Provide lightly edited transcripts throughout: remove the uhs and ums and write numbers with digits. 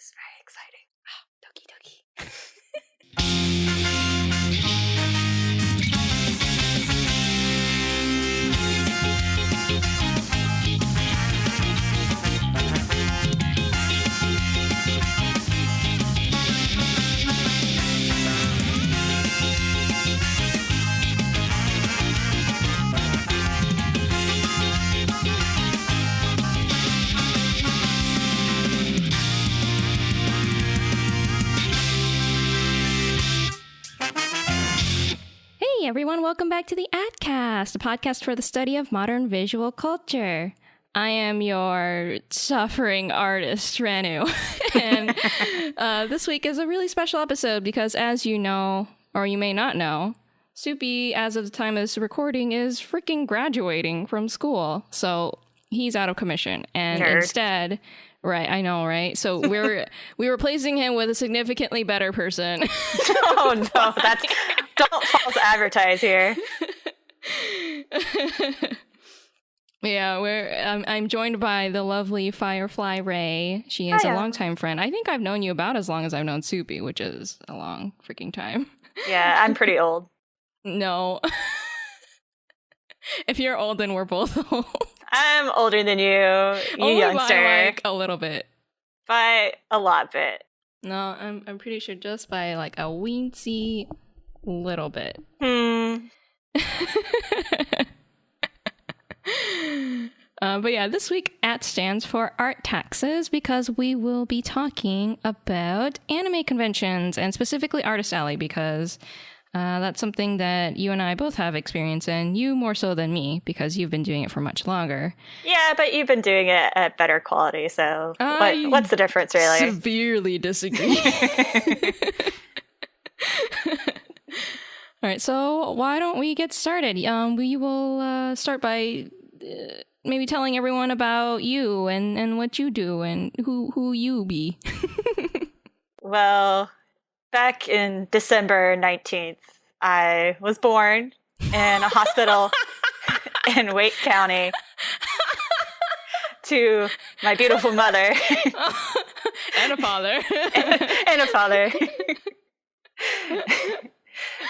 is very exciting. Doki doki. Hey everyone, welcome back to the AdCast, a podcast for the study of modern visual culture. I am your suffering artist, Renu, and this week is a really special episode because, as you know, or you may not know, Soupy, as of the time of this recording, is freaking graduating from school, so he's out of commission, and Nerd. instead... Right, I know, right? So we're replacing him with a significantly better person. Oh no, that's don't false advertise here. Yeah, I'm joined by the lovely Firefly-Raye. She is a longtime friend. I think I've known you about as long as I've known Soupy, which is a long freaking time. Yeah, I'm pretty old. No. If you're old, then we're both old. I'm older than you Only youngster. by like a little bit. By a lot bit. No, I'm pretty sure just by like a weensy little bit. But yeah, this week AT stands for Art Taxes because we will be talking about anime conventions and specifically Artist Alley because that's something that you and I both have experience in, you more so than me because you've been doing it for much longer. Yeah, but you've been doing it at better quality, so what's the difference really? Severely disagree. All right, so why don't we get started? We will start by maybe telling everyone about you and what you do and who you be. Well, back in December 19th, I was born in a hospital in Wake County to my beautiful mother. And a father. and a father.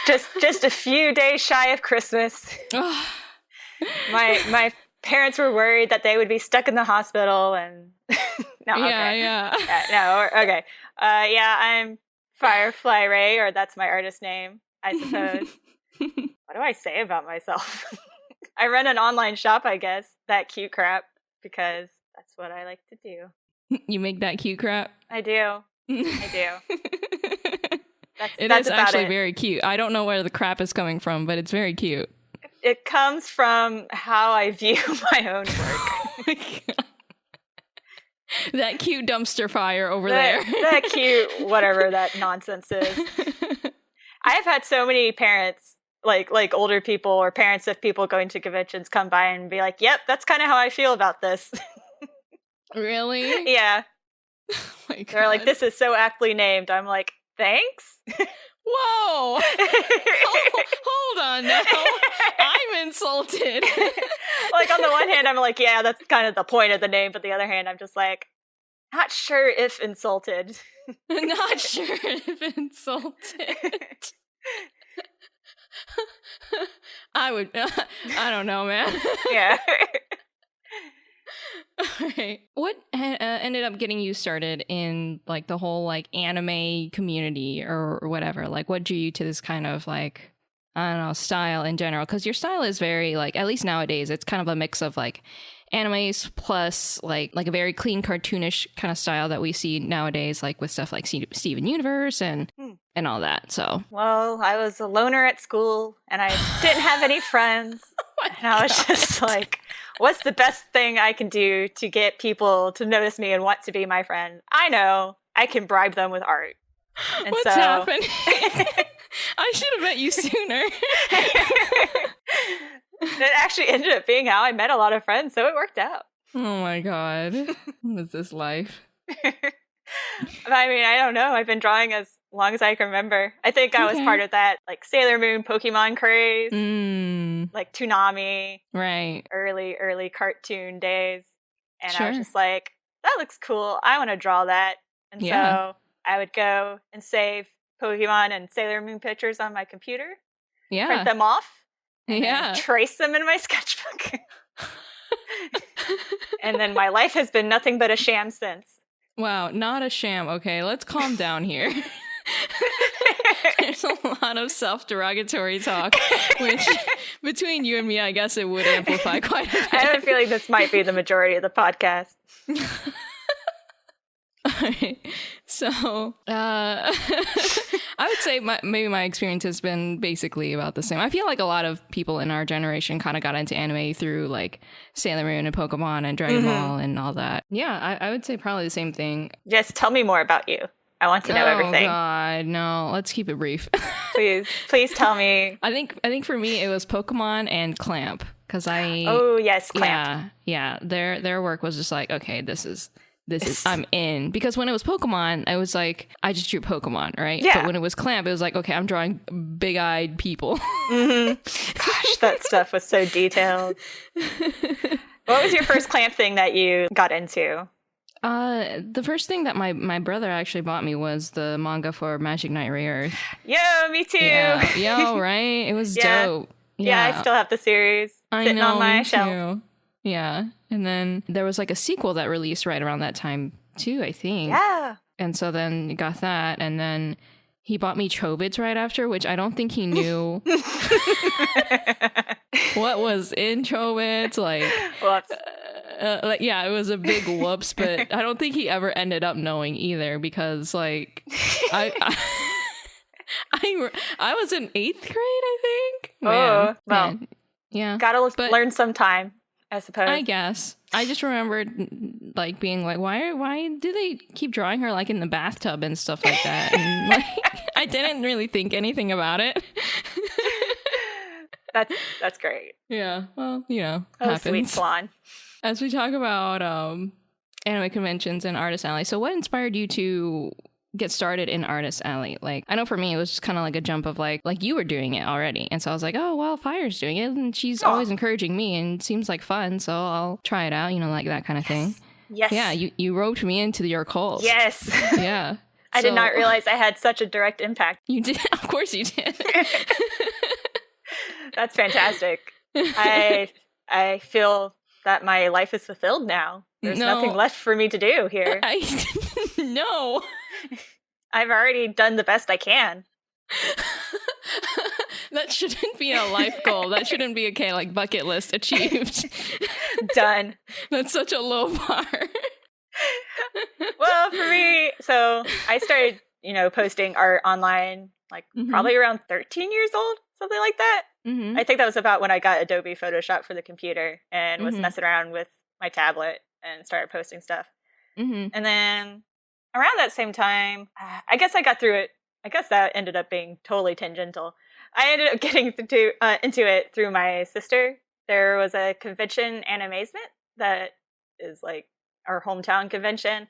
Just a few days shy of Christmas. My parents were worried that they would be stuck in the hospital and no, okay. Okay. I'm Firefly-Raye, or that's my artist name, I suppose. What do I say about myself? I run an online shop, I guess. That cute crap, because that's what I like to do. You make that cute crap? I do. It that's is actually it. very cute. I don't know where the crap is coming from, but it's very cute. It comes from how I view my own work. Oh my God. That cute dumpster fire over there. That cute whatever that nonsense is. I've had so many parents, like older people or parents of people going to conventions come by and be like, yep, that's kind of how I feel about this. Really? Yeah. Oh my God. They're like, this is so aptly named. I'm like, thanks. Whoa! Hold on now. I'm insulted. Like, on the one hand, I'm like, yeah, that's kind of the point of the name. But the other hand, I'm just like, not sure if insulted. Not sure if insulted. I don't know, man. Yeah. All right. What ended up getting you started in like the whole like anime community or whatever? Like what drew you to this kind of like, I don't know, style in general? Because your style is very like, at least nowadays, it's kind of a mix of like animes plus like a very clean cartoonish kind of style that we see nowadays, like with stuff like Steven Universe and all that. So, well, I was a loner at school and I didn't have any friends. And I was just like, what's the best thing I can do to get people to notice me and want to be my friend? I know I can bribe them with art. And what's happening? I should have met you sooner. It actually ended up being how I met a lot of friends, so it worked out. Oh my God. What is this life? I mean, I don't know. I've been drawing as long as I can remember. I think I was part of that, like, Sailor Moon Pokemon craze. Like, Toonami. Right. Early cartoon days. And I was just like, that looks cool. I want to draw that. And so I would go and save Pokemon and Sailor Moon pictures on my computer, print them off, and then trace them in my sketchbook. And then my life has been nothing but a sham since. Wow, not a sham. Okay, let's calm down here. There's a lot of self-derogatory talk, which between you and me, I guess it would amplify quite a bit. I have a feeling this might be the majority of the podcast. Alright, so I would say maybe my experience has been basically about the same. I feel like a lot of people in our generation kind of got into anime through like Sailor Moon and Pokemon and Dragon Ball and all that. Yeah, I would say probably the same thing. Just tell me more about you. I want to know everything. Oh God, no! Let's keep it brief. Please tell me. I think for me it was Pokemon and Clamp because I. Oh yes, Clamp. Yeah. Their work was just like, okay, this is I'm in, because when it was Pokemon, I was like, I just drew Pokemon, right? Yeah. But when it was Clamp, it was like, okay, I'm drawing big-eyed people. Gosh, that stuff was so detailed. What was your first Clamp thing that you got into? The first thing that my brother actually bought me was the manga for Magic Knight Ray-Earth. Yo, me too. Yeah, right? It was dope. Yeah, I still have the series sitting on my shelf. Yeah. And then there was like a sequel that released right around that time too, I think. Yeah. And so then you got that, and then he bought me Chobits right after, which I don't think he knew what was in Chobits. Like, whoops. Yeah, it was a big whoops, but I don't think he ever ended up knowing either, because like I was in 8th grade, I think. Well, yeah, gotta learn sometime, I suppose. I guess. I just remembered like being like, why do they keep drawing her like in the bathtub and stuff like that? And like, I didn't really think anything about it. That's great. Yeah, well, happens. Sweet Swan. As we talk about anime conventions and Artist Alley, so what inspired you to get started in Artist Alley? Like, I know for me, it was just kind of like a jump of like you were doing it already. And so I was like, oh, well, Fire's doing it. And she's always encouraging me and it seems like fun. So I'll try it out, like that kind of thing. Yes. Yeah, you roped me into your cult. Yes. Yeah. I did not realize I had such a direct impact. You did? Of course you did. That's fantastic. I feel that my life is fulfilled now. There's nothing left for me to do here. No. I've already done the best I can. That shouldn't be a life goal. That shouldn't be like bucket list achieved. Done. That's such a low bar. Well, for me, so I started, posting art online, like probably around 13 years old, something like that. I think that was about when I got Adobe Photoshop for the computer and was messing around with my tablet and started posting stuff. And then around that same time, I guess I got through it. I guess that ended up being totally tangential. I ended up getting into it through my sister. There was a convention, Animazement, that is like our hometown convention.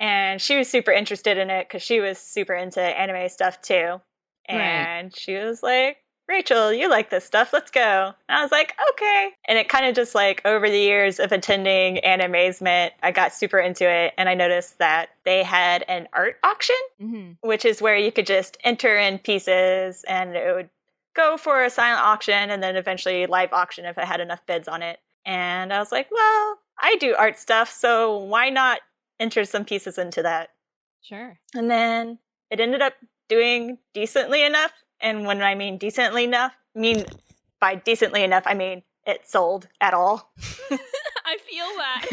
And she was super interested in it because she was super into anime stuff too. And she was like, Rachel, you like this stuff, let's go. And I was like, okay. And it kind of just like over the years of attending Animazement, I got super into it. And I noticed that they had an art auction, which is where you could just enter in pieces and it would go for a silent auction and then eventually live auction if it had enough bids on it. And I was like, well, I do art stuff, so why not enter some pieces into that? Sure. And then it ended up doing decently enough. And when I mean decently enough, by decently enough, I mean it sold at all. I feel that.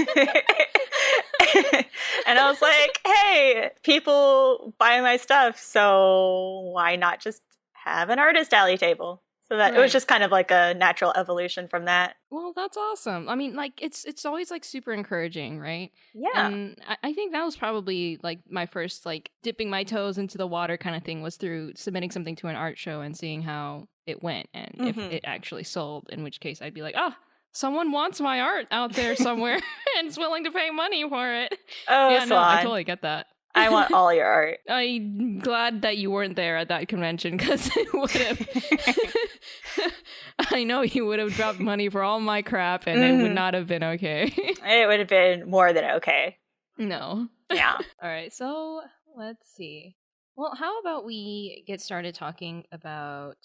And I was like, hey, people buy my stuff, so why not just have an Artist Alley table? So that it was just kind of like a natural evolution from that. Well, that's awesome. I mean, like, it's always like super encouraging, right? Yeah. And I think that was probably like my first like dipping my toes into the water kind of thing, was through submitting something to an art show and seeing how it went and if it actually sold, in which case I'd be like, oh, someone wants my art out there somewhere and is willing to pay money for it. Oh, yeah, no, I totally get that. I want all your art. I'm glad that you weren't there at that convention, because it would have... I know you would have dropped money for all my crap and it would not have been okay. It would have been more than okay. No. Yeah. All right, so let's see. Well, how about we get started talking about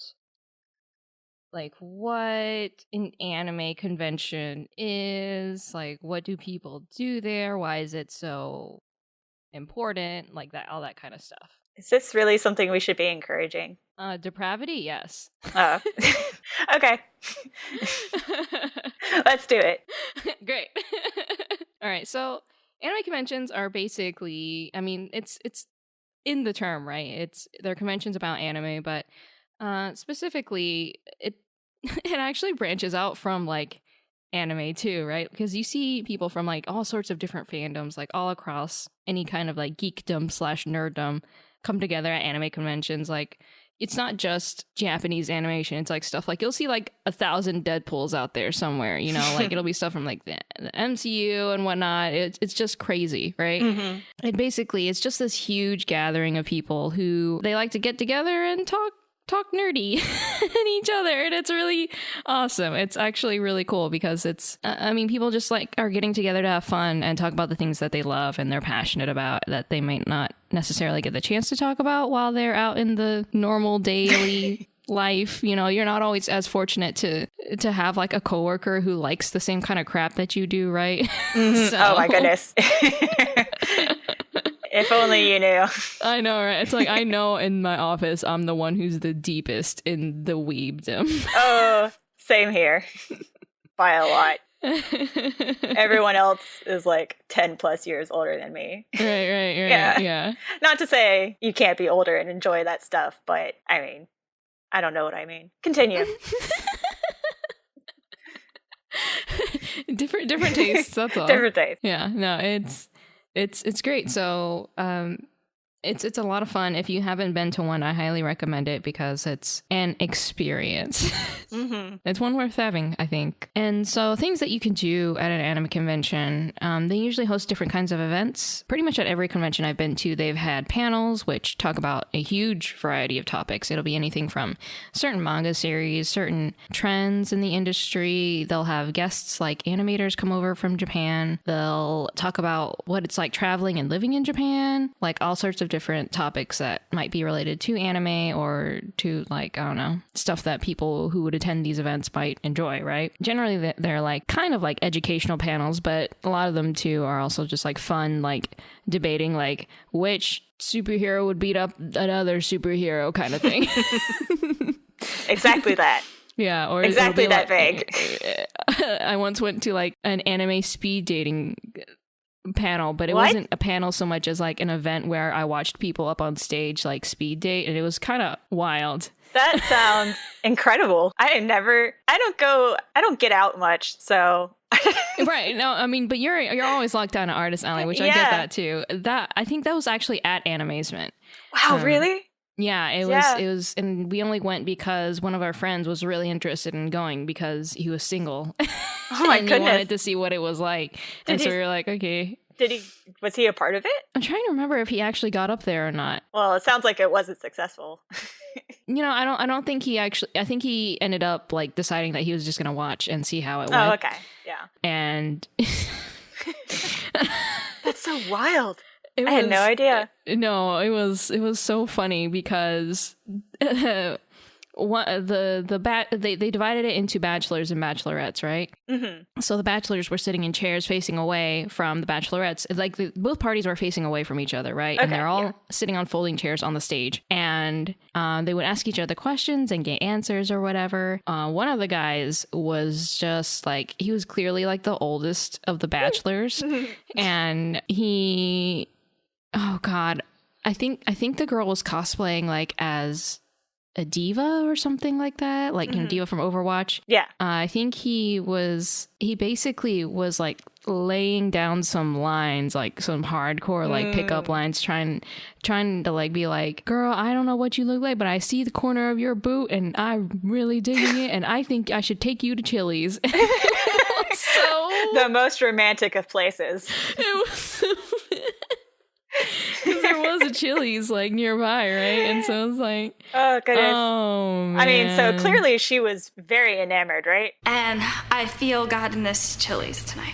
like what an anime convention is, like what do people do there, why is it so important, like that, all that kind of stuff. Is this really something we should be encouraging? Depravity, yes. Oh. Okay. Let's do it. Great. All right, so anime conventions are basically, I mean, it's in the term, right? They're conventions about anime, but specifically it it actually branches out from like anime too, right? Because you see people from like all sorts of different fandoms, like all across any kind of like geekdom / nerddom come together at anime conventions. Like it's not just Japanese animation. It's like stuff like you'll see like 1,000 Deadpools out there somewhere, you know, like it'll be stuff from like the MCU and whatnot. It's just crazy, right? Mm-hmm. And basically it's just this huge gathering of people who they like to get together and talk nerdy at each other, and it's really awesome. It's actually really cool because it's I mean, people just like are getting together to have fun and talk about the things that they love and they're passionate about that they might not necessarily get the chance to talk about while they're out in the normal daily life. You know, you're not always as fortunate to have like a coworker who likes the same kind of crap that you do, right? Mm-hmm. So. Oh my goodness. If only you knew. I know, right? It's like I know in my office I'm the one who's the deepest in the weebdom. Oh, same here. By a lot. Everyone else is like 10 plus years older than me. Right, yeah. Not to say you can't be older and enjoy that stuff, but I mean, I don't know what I mean. Continue. Different tastes, that's all. Different tastes. Yeah, no, it's great. So it's a lot of fun. If you haven't been to one, I highly recommend it because it's an experience. Mm-hmm. It's one worth having, I think. And so things that you can do at an anime convention, they usually host different kinds of events. Pretty much at every convention I've been to, they've had panels which talk about a huge variety of topics. It'll be anything from certain manga series, certain trends in the industry. They'll have guests like animators come over from Japan. They'll talk about what it's like traveling and living in Japan, like all sorts of different topics that might be related to anime or to like, I don't know, stuff that people who would attend these events might enjoy, right? Generally, they're like kind of like educational panels, but a lot of them too are also just like fun, like debating like which superhero would beat up another superhero kind of thing. Exactly that. Yeah, or exactly that like, vague. I once went to like an anime speed dating panel, but it wasn't a panel so much as like an event where I watched people up on stage like speed date, and it was kind of wild. That sounds incredible. I don't get out much, so Right. No, I mean, but you're always locked down at Artist Alley, which I get that too. That I think that was actually at Animazement. Wow, really? Yeah, it was, and we only went because one of our friends was really interested in going because he was single. Oh my and goodness! He wanted to see what it was like, so we were like, okay. Was he a part of it? I'm trying to remember if he actually got up there or not. Well, it sounds like it wasn't successful. You know, I don't think he actually. I think he ended up like deciding that he was just gonna watch and see how it went. Oh, okay, yeah. And that's so wild. I had no idea. No, it was so funny because they divided it into bachelors and bachelorettes, right? Mm-hmm. So the bachelors were sitting in chairs facing away from the bachelorettes. Like both parties were facing away from each other, right? Okay, and they're all sitting on folding chairs on the stage, and they would ask each other questions and get answers or whatever. One of the guys was just like, he was clearly like the oldest of the bachelors, and he. Oh God, I think the girl was cosplaying like as a diva or something like that, like a diva from Overwatch. Yeah, I think he basically was like laying down some lines, like some hardcore like pickup lines, trying to like be like, girl, I don't know what you look like, but I see the corner of your boot and I'm really digging it, and I think I should take you to Chili's. So the most romantic of places. It was. Because there was a Chili's like nearby, right? And so it was like, oh goodness. Oh man. I mean, so clearly she was very enamored, right? And I feel God in this Chili's tonight.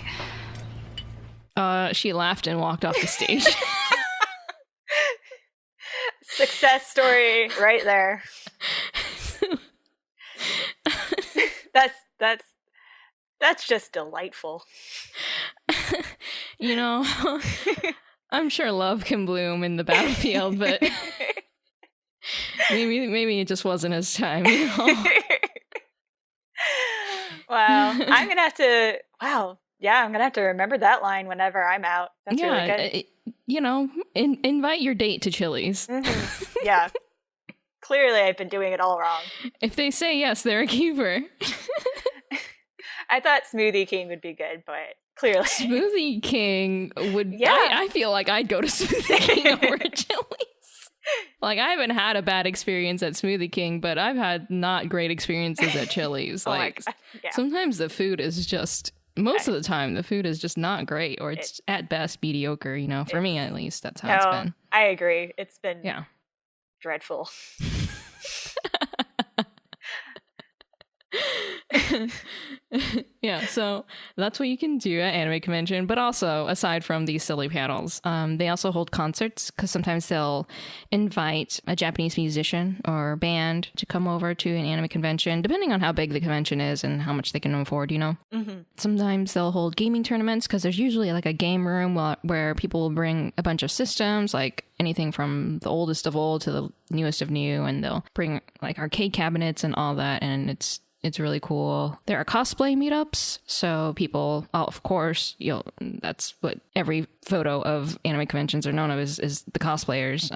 She laughed and walked off the stage. Success story right there. That's just delightful. You know, I'm sure love can bloom in the battlefield, but maybe it just wasn't his time, you know? Wow. I'm gonna have to remember that line whenever I'm out. That's really good. You know, invite your date to Chili's. Mm-hmm. Yeah. Clearly I've been doing it all wrong. If they say yes, they're a keeper. I thought Smoothie King would be good, but clearly Smoothie King would. Yeah, I feel like I'd go to Smoothie King over Chili's. Like, I haven't had a bad experience at Smoothie King, but I've had not great experiences at Chili's. Like, sometimes the food is just, most of the time, the food is just not great, or it's at best mediocre, you know, for me at least. That's how it's been. I agree. It's been dreadful. Yeah, so that's what you can do at anime convention. But also, aside from these silly panels, they also hold concerts, because sometimes they'll invite a Japanese musician or band to come over to an anime convention, depending on how big the convention is and how much they can afford, you know. Mm-hmm. Sometimes they'll hold gaming tournaments, because there's usually like a game room where people will bring a bunch of systems, like anything from the oldest of old to the newest of new, and they'll bring like arcade cabinets and all that, and it's really cool. There are cosplay meetups, so people, of course, that's what every photo of anime conventions are known of is the cosplayers.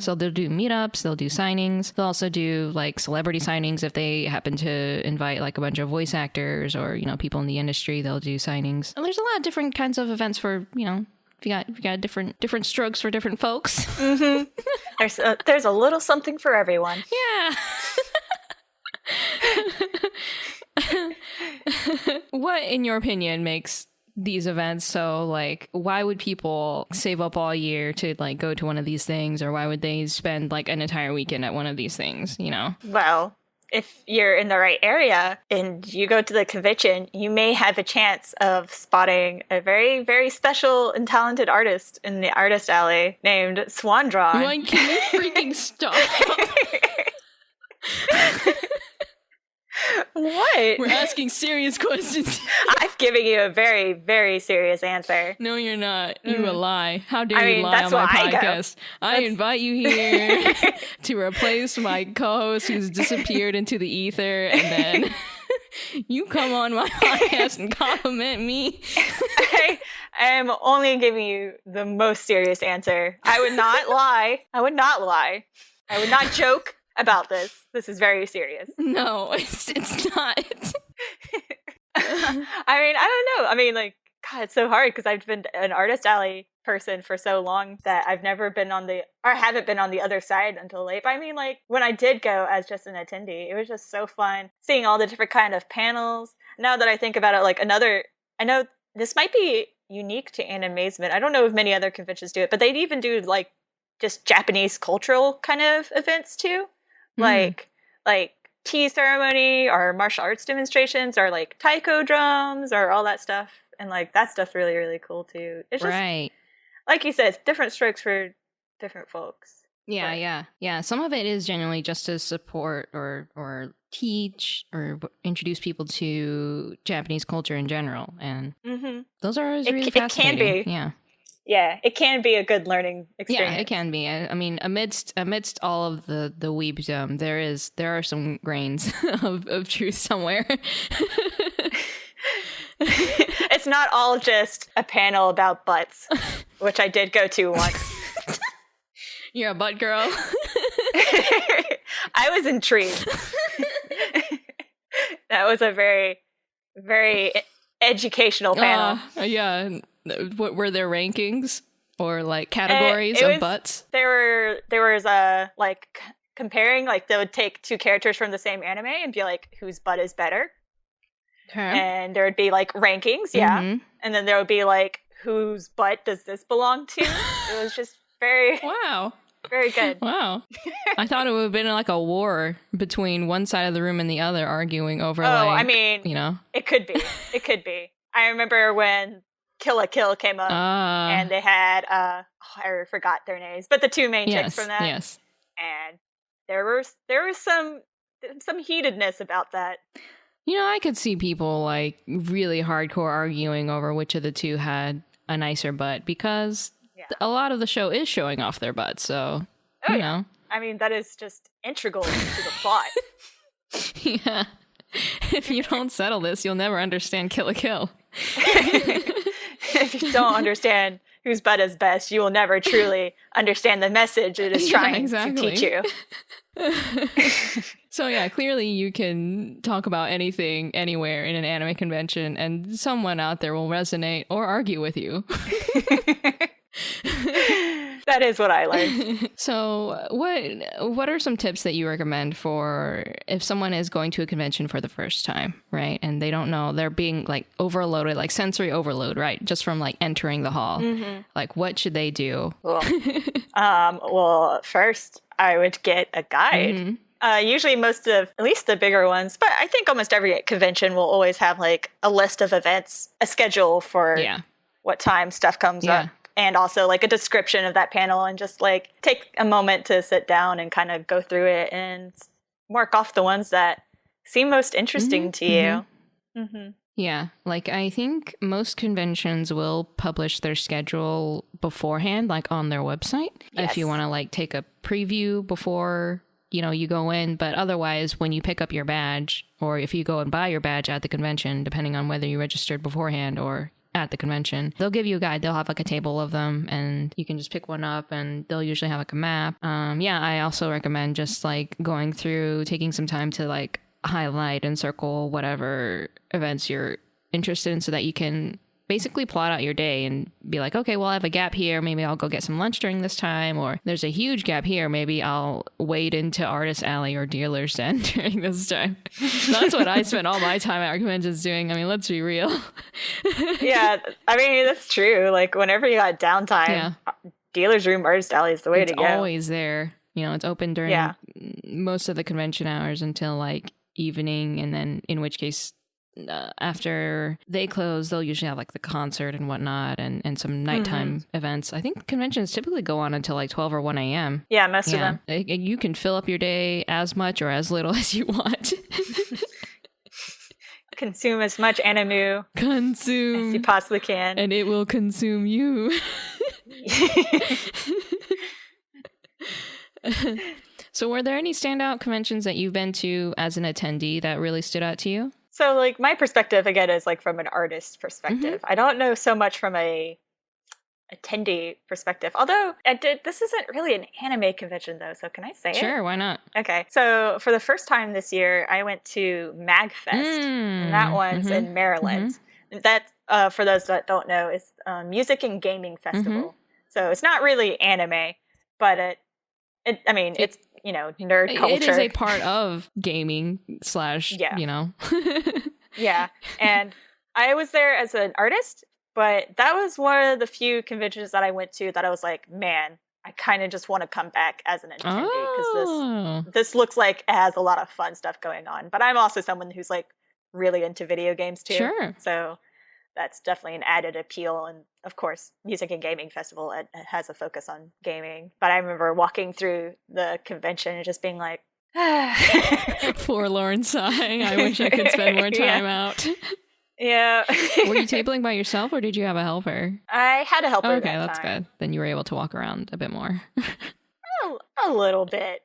So they'll do meetups, they'll do signings. They'll also do like celebrity signings if they happen to invite like a bunch of voice actors or, you know, people in the industry. They'll do signings. And there's a lot of different kinds of events for, you know, if you got different strokes for different folks. Mm-hmm. There's a little something for everyone. Yeah. What, in your opinion, makes these events so, like, why would people save up all year to, like, go to one of these things, or why would they spend, like, an entire weekend at one of these things, you know? Well, if you're in the right area and you go to the convention, you may have a chance of spotting a very, very special and talented artist in the artist alley named SwanDrawn. Like, can you freaking stop? What? We're asking serious questions. I've given you a very, very serious answer. No, you're not. You a lie. How dare you lie on my podcast? I invite you here to replace my co-host who's disappeared into the ether, and then you come on my podcast and compliment me. I am only giving you the most serious answer. I would not lie. I would not joke about this. This is very serious. No, it's not. I mean, I don't know. I mean, like, God, it's so hard because I've been an artist alley person for so long that I've never been haven't been on the other side until late. But I mean, like, when I did go as just an attendee, it was just so fun seeing all the different kind of panels. Now that I think about it, like I know this might be unique to Animazement. I don't know if many other conventions do it, but they even do like just Japanese cultural kind of events too. Like tea ceremony or martial arts demonstrations or like taiko drums or all that stuff. And like that stuff's really, really cool too. It's just, like you said, different strokes for different folks. Yeah. Some of it is genuinely just to support or teach or introduce people to Japanese culture in general. And those are really fascinating. It can be. Yeah, it can be a good learning experience. Yeah, it can be. I mean, amidst all of the weebdom, there are some grains of truth somewhere. It's not all just a panel about butts, which I did go to once. You're a butt girl? I was intrigued. That was a very, very educational panel. Yeah. What were their rankings or like categories of butts? There was like comparing, like they would take two characters from the same anime and be like, whose butt is better? Okay. And there would be like rankings, and then there would be like, whose butt does this belong to? It was just very very good. Wow. I thought it would have been like a war between one side of the room and the other, arguing over I mean, you know, it could be. I remember when Kill la Kill came up, and they had I forgot their names, but the two main chicks from that. Yes. And there was some heatedness about that. You know, I could see people like really hardcore arguing over which of the two had a nicer butt, because a lot of the show is showing off their butts. So, you know. I mean, that is just integral to the plot. Yeah. If you don't settle this, you'll never understand Kill la Kill. If you don't understand whose butt is best, you will never truly understand the message it is trying to teach you. So yeah, clearly you can talk about anything, anywhere in an anime convention, and someone out there will resonate or argue with you. That is what I learned. So what are some tips that you recommend for if someone is going to a convention for the first time, right? And they don't know, they're being like overloaded, like sensory overload, right? Just from like entering the hall. Mm-hmm. Like what should they do? Well, first I would get a guide. Mm-hmm. Usually most of, at least the bigger ones, but I think almost every convention will always have like a list of events, a schedule for what time stuff comes up. And also like a description of that panel, and just like take a moment to sit down and kind of go through it and mark off the ones that seem most interesting to you. Mm-hmm. Yeah, like I think most conventions will publish their schedule beforehand, like on their website, if you want to like take a preview before, you know, you go in. But otherwise, when you pick up your badge, or if you go and buy your badge at the convention, depending on whether you registered beforehand or at the convention, they'll give you a guide. They'll have like a table of them, and you can just pick one up, and they'll usually have like a map. I also recommend just like going through, taking some time to like highlight and circle whatever events you're interested in, so that you can basically plot out your day and be like, okay, well, I have a gap here. Maybe I'll go get some lunch during this time, or there's a huge gap here. Maybe I'll wade into Artist Alley or Dealer's Den during this time. That's what I spent all my time at conventions doing. I mean, let's be real. Yeah, I mean, that's true. Like, whenever you got downtime, Dealer's Room, Artist Alley is the way to go. It's always there. You know, it's open during most of the convention hours until like evening, and then in which case after they close, they'll usually have like the concert and whatnot, and some nighttime events. I think conventions typically go on until like 12 or 1 a.m. Yeah, most of them. You can fill up your day as much or as little as you want. Consume as much anime as you possibly can. And it will consume you. So were there any standout conventions that you've been to as an attendee that really stood out to you? So, like, my perspective, again, is, like, from an artist perspective. I don't know so much from a attendee perspective. Although, this isn't really an anime convention, though, so can I say it? Sure, why not? Okay, so for the first time this year, I went to MagFest, and that one's in Maryland. That, for those that don't know, is a music and gaming festival. So it's not really anime, but it's, you know, nerd culture. It is a part of gaming / you know. Yeah. And I was there as an artist, but that was one of the few conventions that I went to that I was like, man, I kind of just want to come back as an attendee, because this looks like it has a lot of fun stuff going on. But I'm also someone who's like really into video games too. Sure. So that's definitely an added appeal. And of course, Music and Gaming Festival, it has a focus on gaming. But I remember walking through the convention and just being like, forlorn sigh. I wish I could spend more time out. Yeah. Were you tabling by yourself, or did you have a helper? I had a helper. Okay, that's good. Then you were able to walk around a bit more. A little bit.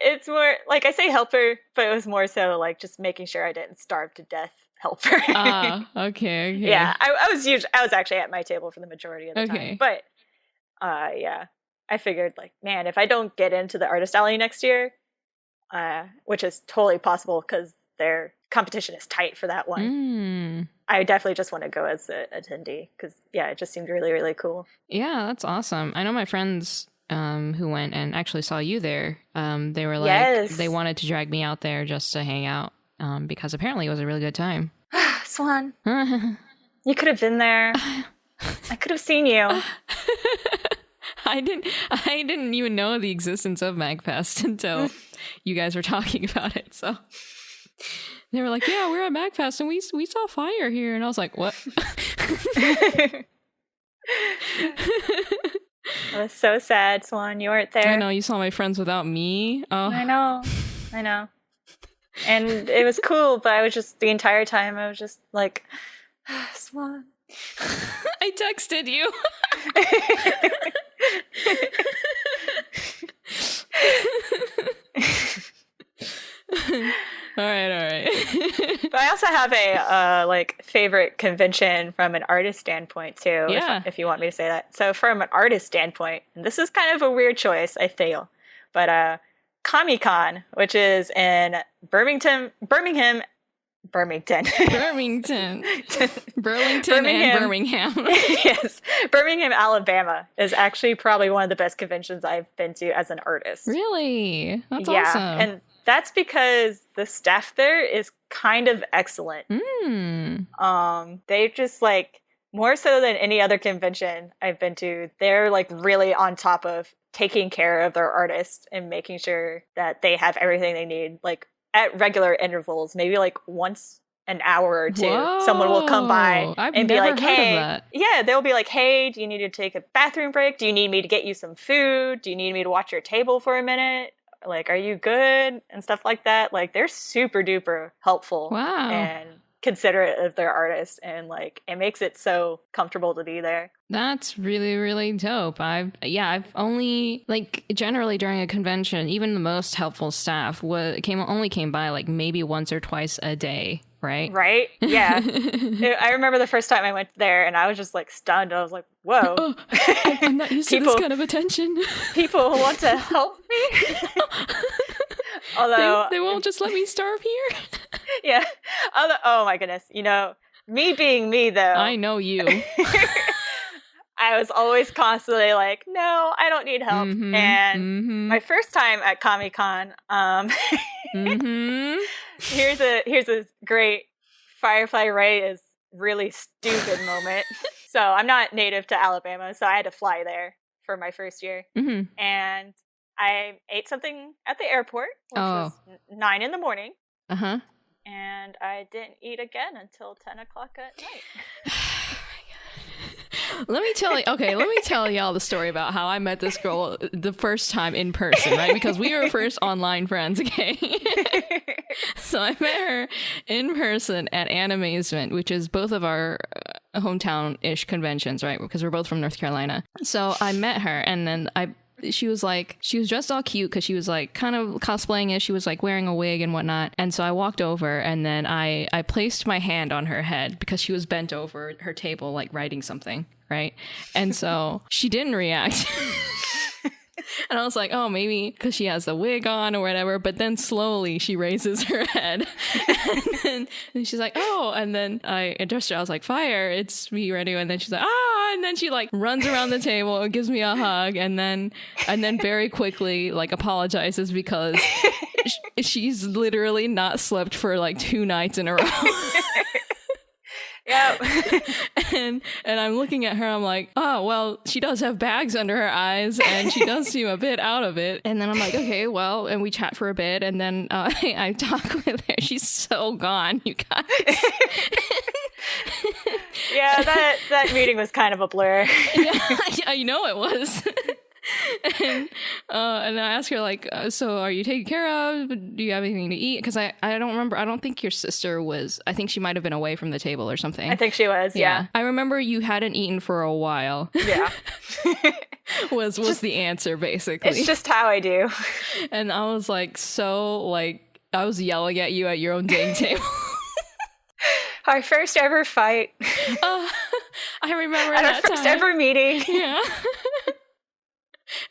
It's more like, I say helper, but it was more so like just making sure I didn't starve to death helper. Okay. Yeah, I was actually at my table for the majority of the time. But I figured like, man, if I don't get into the Artist Alley next year, which is totally possible because their competition is tight for that one, I definitely just want to go as an attendee, because it just seemed really, really cool. Yeah, that's awesome. I know my friends who went and actually saw you there. They were like, they wanted to drag me out there just to hang out, because apparently it was a really good time. Swan, you could have been there. I could have seen you. I didn't even know the existence of MagFest until you guys were talking about it. So They were like, yeah, we're at MagFest and we saw fire here. And I was like, what? I was so sad, Swan. You weren't there. I know, you saw my friends without me. Oh. I know. And it was cool, but I was just, the entire time, I was just like, Swan. I texted you. All right. But I also have a favorite convention from an artist standpoint too. Yeah. If you want me to say that. So from an artist standpoint, and this is kind of a weird choice, I feel, but Comic-Con, which is in Burlington, and Birmingham. Yes, Birmingham, Alabama is actually probably one of the best conventions I've been to as an artist. Really? That's awesome. And that's because the staff there is kind of excellent. They just more so than any other convention I've been to, they're really on top of taking care of their artists and making sure that they have everything they need, at regular intervals, maybe once an hour or two. Whoa, someone will come by and be like, hey, they'll be like, hey, do you need to take a bathroom break? Do you need me to get you some food? Do you need me to watch your table for a minute? Are you good? And stuff like that. They're super duper helpful. Wow. And considerate of their artists, and it makes it so comfortable to be there. That's really, really dope. I've only generally during a convention, even the most helpful staff only came by maybe once or twice a day. Right? Yeah. I remember the first time I went there and I was just stunned. I was like, whoa. Oh, I'm not used to this kind of attention. People want to help me. Although they won't just let me starve here. Yeah. Oh my goodness. Me being me though. I know you. I was always constantly no, I don't need help. And my first time at Comic-Con, here's a great Firefly-Raye is really stupid moment. So I'm not native to Alabama, so I had to fly there for my first year. And I ate something at the airport, which was 9 a.m. Uh-huh. And I didn't eat again until 10 o'clock at night. Let me tell y'all the story about how I met this girl the first time in person, right? Because we were first online friends, okay? So I met her in person at Animazement, which is both of our hometown-ish conventions, right? Because we're both from North Carolina. So I met her, and then she was dressed all cute because she was kind of cosplaying it. She was wearing a wig and whatnot. And so I walked over and then I placed my hand on her head because she was bent over her table, writing something. Right. And so she didn't react. And I was like, oh, maybe because she has the wig on or whatever. But then slowly she raises her head. And she's like, oh. And then I addressed her. I was like, Fire, it's me, Renu. And then she's like, ah. And then she runs around the table and gives me a hug. And then very quickly apologizes because she's literally not slept for 2 nights in a row. Yep. And I'm looking at her, I'm like, oh, well, she does have bags under her eyes and she does seem a bit out of it. And then I'm like, okay, well, and we chat for a bit and then I talk with her. She's so gone, you guys. Yeah, that meeting was kind of a blur. Yeah, you know it was. And I asked her so are you taken care of? Do you have anything to eat? Because I don't remember. I don't think your sister was. I think she might have been away from the table or something. I think she was. Yeah. I remember you hadn't eaten for a while. Yeah. was the answer basically? It's just how I do. And I was I was yelling at you at your own dang table. Our first ever fight. I remember at that our first time. ever meeting. Yeah.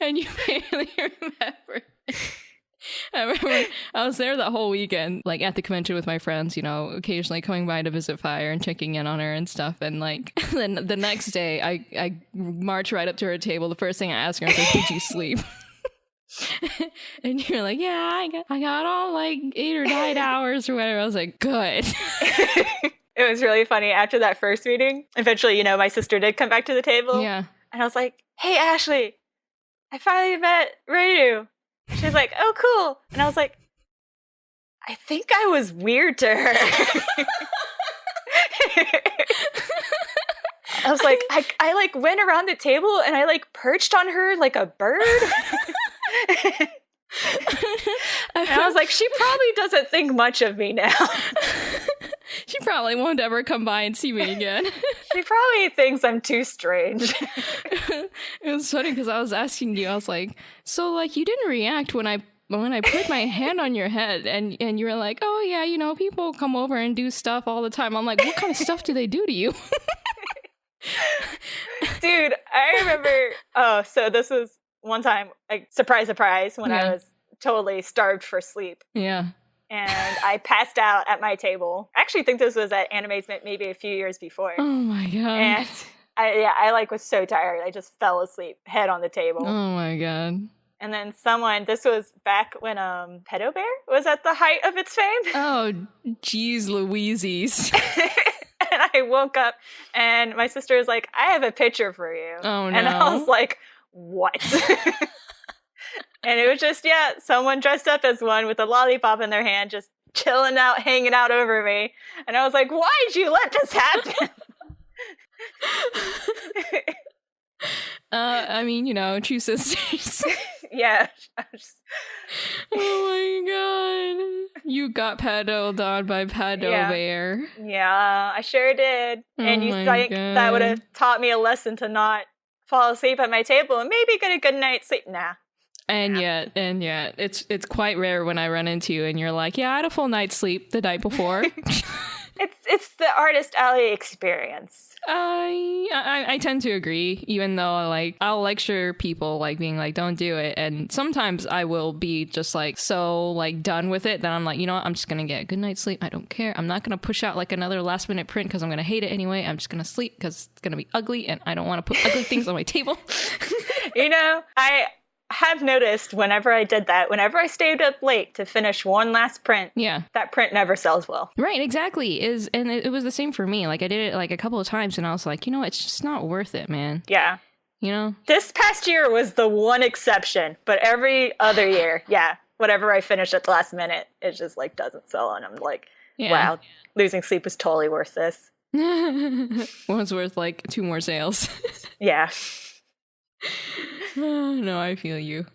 And you barely remember. I remember I was there that whole weekend, at the convention with my friends, occasionally coming by to visit Fire and checking in on her and stuff. And then the next day, I marched right up to her table. The first thing I asked her, I was like, did you sleep? And you're like, yeah, I got all 8 or 9 hours or whatever. I was like, good. It was really funny. After that first meeting, eventually, my sister did come back to the table. Yeah. And I was like, hey, Ashley, I finally met Renu. She was like, oh, cool. And I was like, I think I was weird to her. I was like, I like went around the table and I like perched on her like a bird. And I was like, she probably doesn't think much of me now. She probably won't ever come by and see me again. She probably thinks I'm too strange. It was funny because I was asking you, I was like, so like you didn't react when I put my hand on your head and you were like, oh yeah, you know, people come over and do stuff all the time. I'm like, what kind of stuff do they do to you? Dude, I remember, so this was one time, like, surprise, when I was totally starved for sleep. Yeah. And I passed out at my table. I actually think this was at Animazement maybe a few years before. Oh my God. And I like was so tired. I just fell asleep, head on the table. Oh my God. And then this was back when Pedo Bear was at the height of its fame. Oh, geez Louisies. And I woke up and my sister was like, I have a picture for you. Oh no. And I was like, what? And it was just, someone dressed up as one with a lollipop in their hand, just chilling out, hanging out over me. And I was like, why'd you let this happen? I mean, you know, true sisters. Yeah. Oh my God. You got pedoed on by Pedo Bear. Yeah, I sure did. And you think God. that would have taught me a lesson to not fall asleep at my table and maybe get a good night's sleep? Nah. And yet, it's quite rare when I run into you and you're like, yeah, I had a full night's sleep the night before. It's the Artist Alley experience. I tend to agree, even though like I'll lecture people like being like, don't do it, and sometimes I will be just like so like done with it that I'm like, you know what, I'm just gonna get a good night's sleep. I don't care. I'm not gonna push out like another last minute print because I'm gonna hate it anyway. I'm just gonna sleep because it's gonna be ugly and I don't want to put ugly things on my table. You know, I have noticed whenever I did that, whenever I stayed up late to finish one last print, that print never sells well. Right, exactly. And it was the same for me. Like I did it like a couple of times and I was like, you know, it's just not worth it, man. Yeah. You know? This past year was the one exception, but every other year, whatever I finish at the last minute, it just like doesn't sell, and I'm like, wow, losing sleep was totally worth this. One's worth like 2 more sales. Yeah. No, I feel you.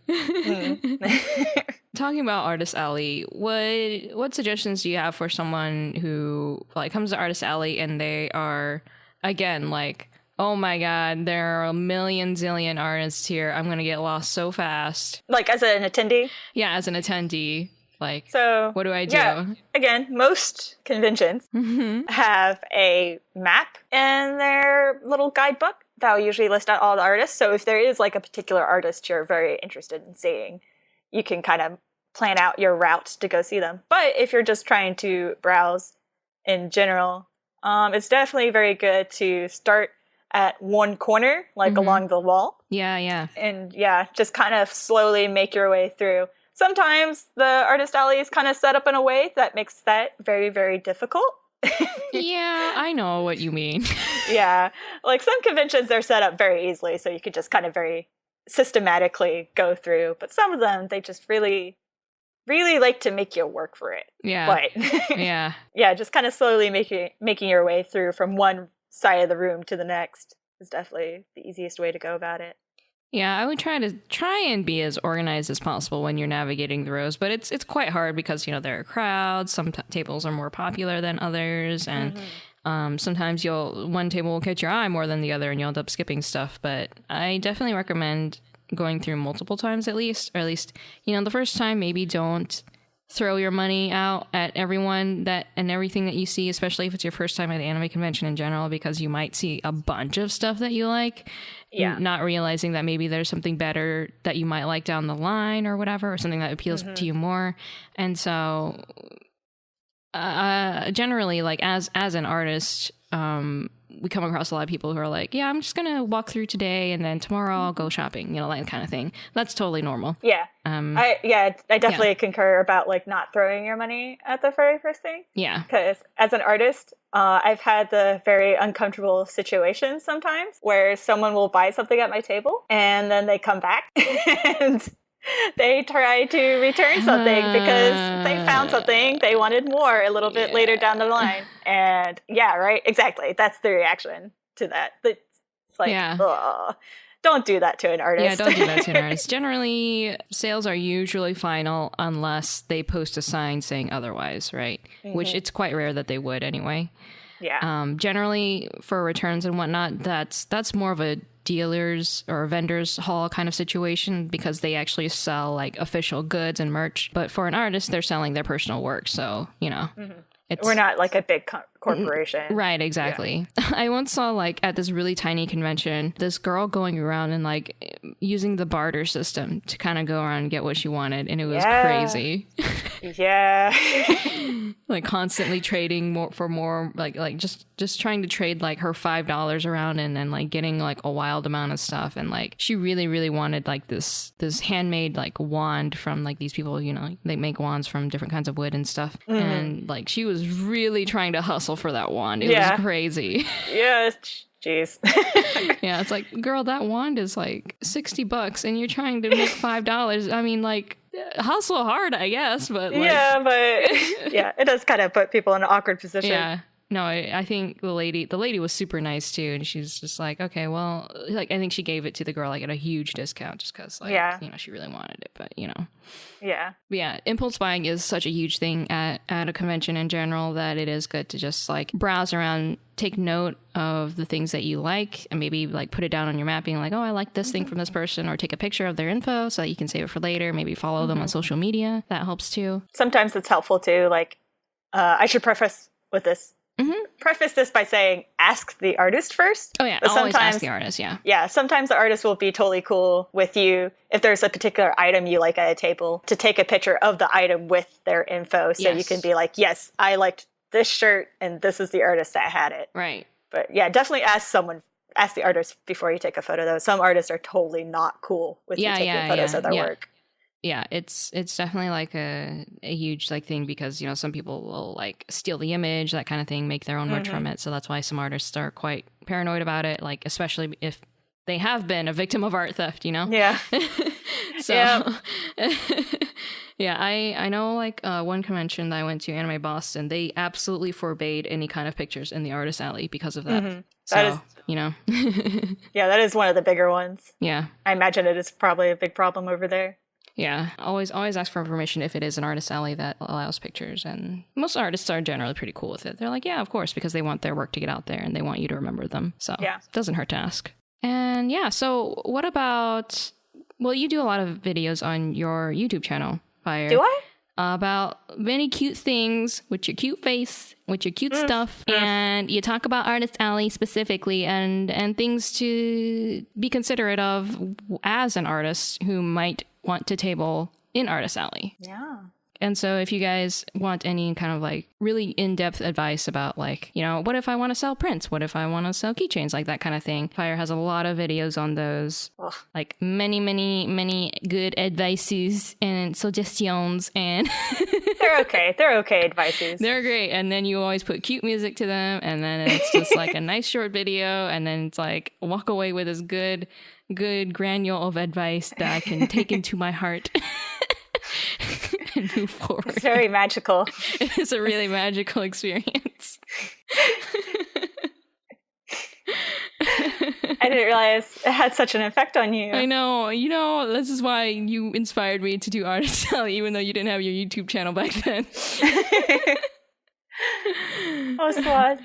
Talking about Artist Alley, what suggestions do you have for someone who like comes to Artist Alley and they are, again, like, oh my God, there are a million zillion artists here. I'm gonna get lost so fast. Like as an attendee? Yeah, as an attendee. Like, so what do I do? Yeah, again, most conventions have a map in their little guidebook that will usually list out all the artists. So if there is like a particular artist you're very interested in seeing, you can kind of plan out your route to go see them. But if you're just trying to browse in general, it's definitely very good to start at one corner, like along the wall. Yeah. And just kind of slowly make your way through. Sometimes the Artist Alley is kind of set up in a way that makes that very, very difficult. Yeah, I know what you mean. Yeah. Like some conventions, they're set up very easily, so you could just kind of very systematically go through. But some of them, they just really, really like to make you work for it. Yeah. But yeah, just kind of slowly making your way through from one side of the room to the next is definitely the easiest way to go about it. Yeah, I would try and be as organized as possible when you're navigating the rows, but it's quite hard because, you know, there are crowds. Some tables are more popular than others, and sometimes one table will catch your eye more than the other, and you'll end up skipping stuff. But I definitely recommend going through multiple times at least, or at least, you know, the first time maybe don't throw your money out at everyone and everything that you see, especially if it's your first time at the anime convention in general, because you might see a bunch of stuff that you like. Yeah. Not realizing that maybe there's something better that you might like down the line or whatever, or something that appeals to you more. And so generally, like as an artist, we come across a lot of people who are like, yeah, I'm just going to walk through today and then tomorrow I'll go shopping, you know, that kind of thing. That's totally normal. Yeah. I definitely concur about like not throwing your money at the very first thing. Yeah. Because as an artist, I've had the very uncomfortable situations sometimes where someone will buy something at my table and then they come back and they tried to return something because they found something they wanted more a little bit later down the line. And yeah, right, exactly. That's the reaction to that. It's like, ugh. Don't do that to an artist. Yeah, don't do that to an artist. Generally, sales are usually final unless they post a sign saying otherwise, right? Mm-hmm. Which it's quite rare that they would anyway. Yeah. Generally, for returns and whatnot, that's more of a dealers or vendors hall kind of situation because they actually sell like official goods and merch. But for an artist, they're selling their personal work. So, you know. Mm-hmm. We're not like a big corporation. Right, exactly. Yeah. I once saw like at this really tiny convention, this girl going around and like using the barter system to kind of go around and get what she wanted. And it was crazy. Yeah. Like constantly trading more for more, like just trying to trade like her $5 around and then like getting like a wild amount of stuff. And like she really, really wanted like this handmade like wand from like these people, you know, they make wands from different kinds of wood and stuff. Mm-hmm. And like she was really trying to hustle for that wand. It was crazy. Yeah, jeez. Yeah, it's like, girl, that wand is like $60 and you're trying to make $5. I mean, like, hustle hard, I guess, but like, yeah, it does kind of put people in an awkward position. Yeah. No, I think the lady was super nice too, and she's just like, okay, well, like I think she gave it to the girl like at a huge discount just because, like, you know, she really wanted it, but you know, yeah, impulse buying is such a huge thing at a convention in general that it is good to just like browse around, take note of the things that you like, and maybe like put it down on your map, being like, oh, I like this thing from this person, or take a picture of their info so that you can save it for later. Maybe follow them on social media. That helps too. Sometimes it's helpful too. Like, I should preface this by saying ask the artist first. Oh yeah, always ask the artist, Yeah, sometimes the artist will be totally cool with you if there's a particular item you like at a table to take a picture of the item with their info so you can be like, yes, I liked this shirt and this is the artist that had it. Right. But yeah, definitely ask the artist before you take a photo though. Some artists are totally not cool with you taking photos of their work. Yeah, it's definitely like a huge like thing because, you know, some people will like steal the image, that kind of thing, make their own merch from it. So that's why some artists are quite paranoid about it, like especially if they have been a victim of art theft, you know? Yeah. So yeah, I know like one convention that I went to, Anime Boston, they absolutely forbade any kind of pictures in the artist alley because of that. Mm-hmm. So, that is, you know. Yeah, that is one of the bigger ones. Yeah. I imagine it is probably a big problem over there. Yeah, always ask for permission if it is an artist alley that allows pictures, and most artists are generally pretty cool with it. They're like, yeah, of course, because they want their work to get out there and they want you to remember them. So it doesn't hurt to ask. And yeah, so what about, well, you do a lot of videos on your YouTube channel, Fire. Do I? About many cute things with your cute face, with your cute stuff, and you talk about Artist Alley specifically and things to be considerate of as an artist who might want to table in Artist Alley. Yeah. And so if you guys want any kind of like really in-depth advice about like, you know, what if I want to sell prints? What if I want to sell keychains? Like that kind of thing. Fire has a lot of videos on those. Ugh. Like many good advices and suggestions, and They're okay advices. They're great. And then you always put cute music to them, and then it's just like a nice short video, and then it's like walk away with this good granule of advice that I can take into my heart. And move forward. It's very magical. It is a really magical experience. I didn't realize it had such an effect on you. I know. You know, this is why you inspired me to do Artist Alley, even though you didn't have your YouTube channel back then. Oh, Swan.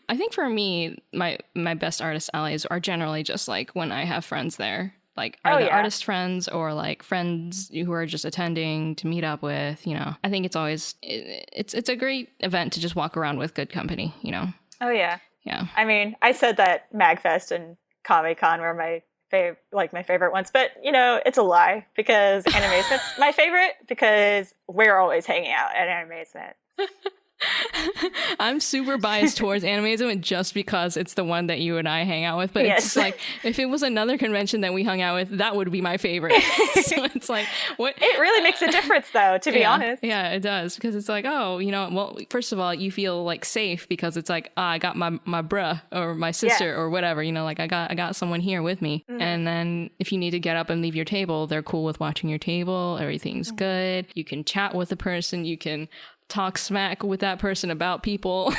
I think for me, my best Artist Alleys are generally just like when I have friends there. Like, artist friends or like friends who are just attending to meet up with, you know. I think it's always, it's a great event to just walk around with good company, you know. Oh, yeah. Yeah. I mean, I said that MagFest and Comic-Con were my favorite ones, but, you know, it's a lie because Animacement's my favorite because we're always hanging out at Animacement. I'm super biased towards animism just because it's the one that you and I hang out with. But it's just like, if it was another convention that we hung out with, that would be my favorite. So it's like, what? It really makes a difference, though, to be honest. Yeah, it does. Because it's like, oh, you know, well, first of all, you feel like safe because it's like, I got my bruh or my sister or whatever, you know, like I got someone here with me. Mm-hmm. And then if you need to get up and leave your table, they're cool with watching your table. Everything's good. You can chat with the person. You can talk smack with that person about people.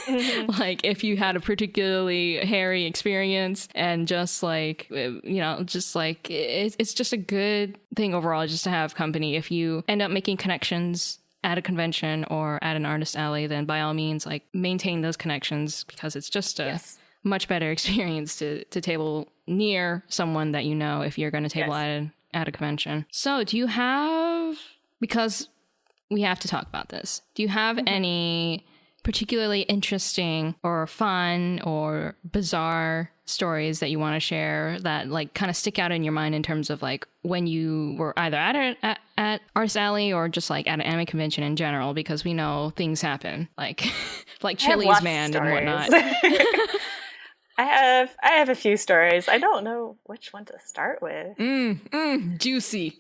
Mm-hmm. Like if you had a particularly hairy experience, and just like, you know, just like it's just a good thing overall just to have company. If you end up making connections at a convention or at an artist alley, then by all means, like, maintain those connections, because it's just a much better experience to table near someone that you know if you're going to table at a convention. So do you have, because we have to talk about this, do you have any particularly interesting or fun or bizarre stories that you want to share that like kind of stick out in your mind in terms of like when you were either at Artist Alley or just like at an anime convention in general? Because we know things happen, like like Chili's Man and whatnot. I have a few stories. I don't know which one to start with. Juicy.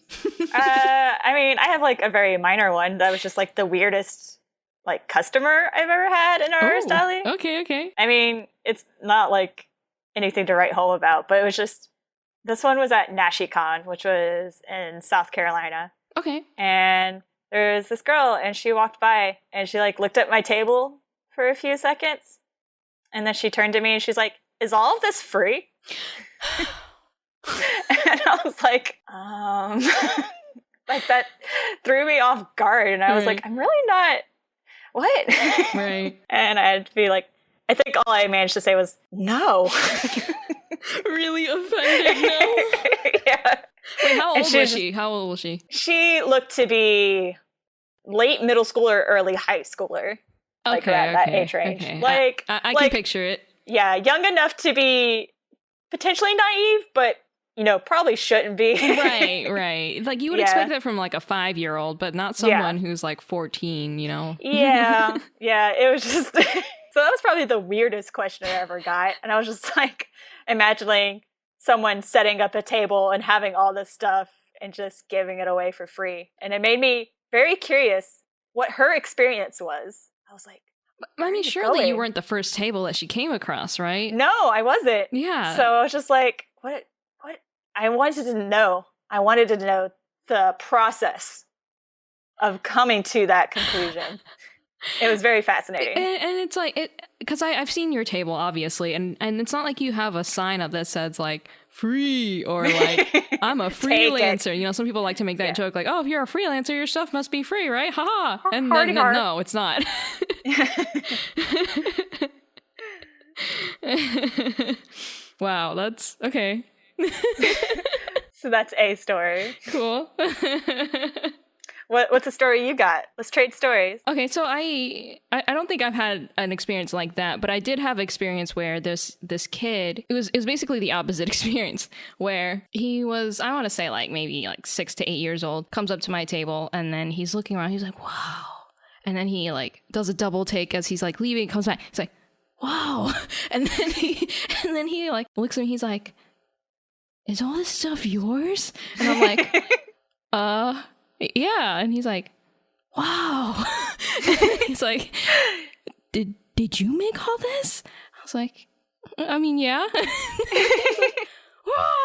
I mean, I have like a very minor one that was just like the weirdest like customer I've ever had in our Artist Alley. Okay. I mean, it's not like anything to write home about, but it was just, this one was at NashiCon, which was in South Carolina. Okay. And there was this girl, and she walked by, and she like looked at my table for a few seconds, and then she turned to me and she's like, "Is all of this free?" And I was like, like that threw me off guard, and I was like, I'm really not, what? Right. And I had to be like, I think all I managed to say was, no. Really offended, no. Yeah. Wait, how old was she? She looked to be late middle schooler, early high schooler. Like that age range. Okay. Like I can picture it. Yeah, young enough to be potentially naive, but you know, probably shouldn't be. Right. Like you would expect that from like a 5-year-old, but not someone who's like 14, you know? Yeah. It was just, so that was probably the weirdest question I ever got. And I was just like imagining someone setting up a table and having all this stuff and just giving it away for free. And it made me very curious what her experience was. I was like, I mean, surely you weren't the first table that she came across, right? No, I wasn't. Yeah. So I was just like, what? I wanted to know. I wanted to know the process of coming to that conclusion. It was very fascinating. And it's like, because I've seen your table, obviously, and it's not like you have a sign up that says like free or like I'm a freelancer. You know, some people like to make that joke like, oh, if you're a freelancer, your stuff must be free, right? Haha. And then, no, it's not. Wow, that's okay. So that's a story. Cool. What's a story you got? Let's trade stories. Okay, so I don't think I've had an experience like that, but I did have experience where this kid, it was basically the opposite experience, where he was, I want to say like maybe like 6 to 8 years old, comes up to my table, and then he's looking around, he's like, wow. And then he like does a double take as he's like leaving, comes back, he's like, wow. And then he like looks at me, he's like, is all this stuff yours? And I'm like, yeah. And he's like, wow. And he's like, did you make all this? I was like, I mean, yeah. Like, wow.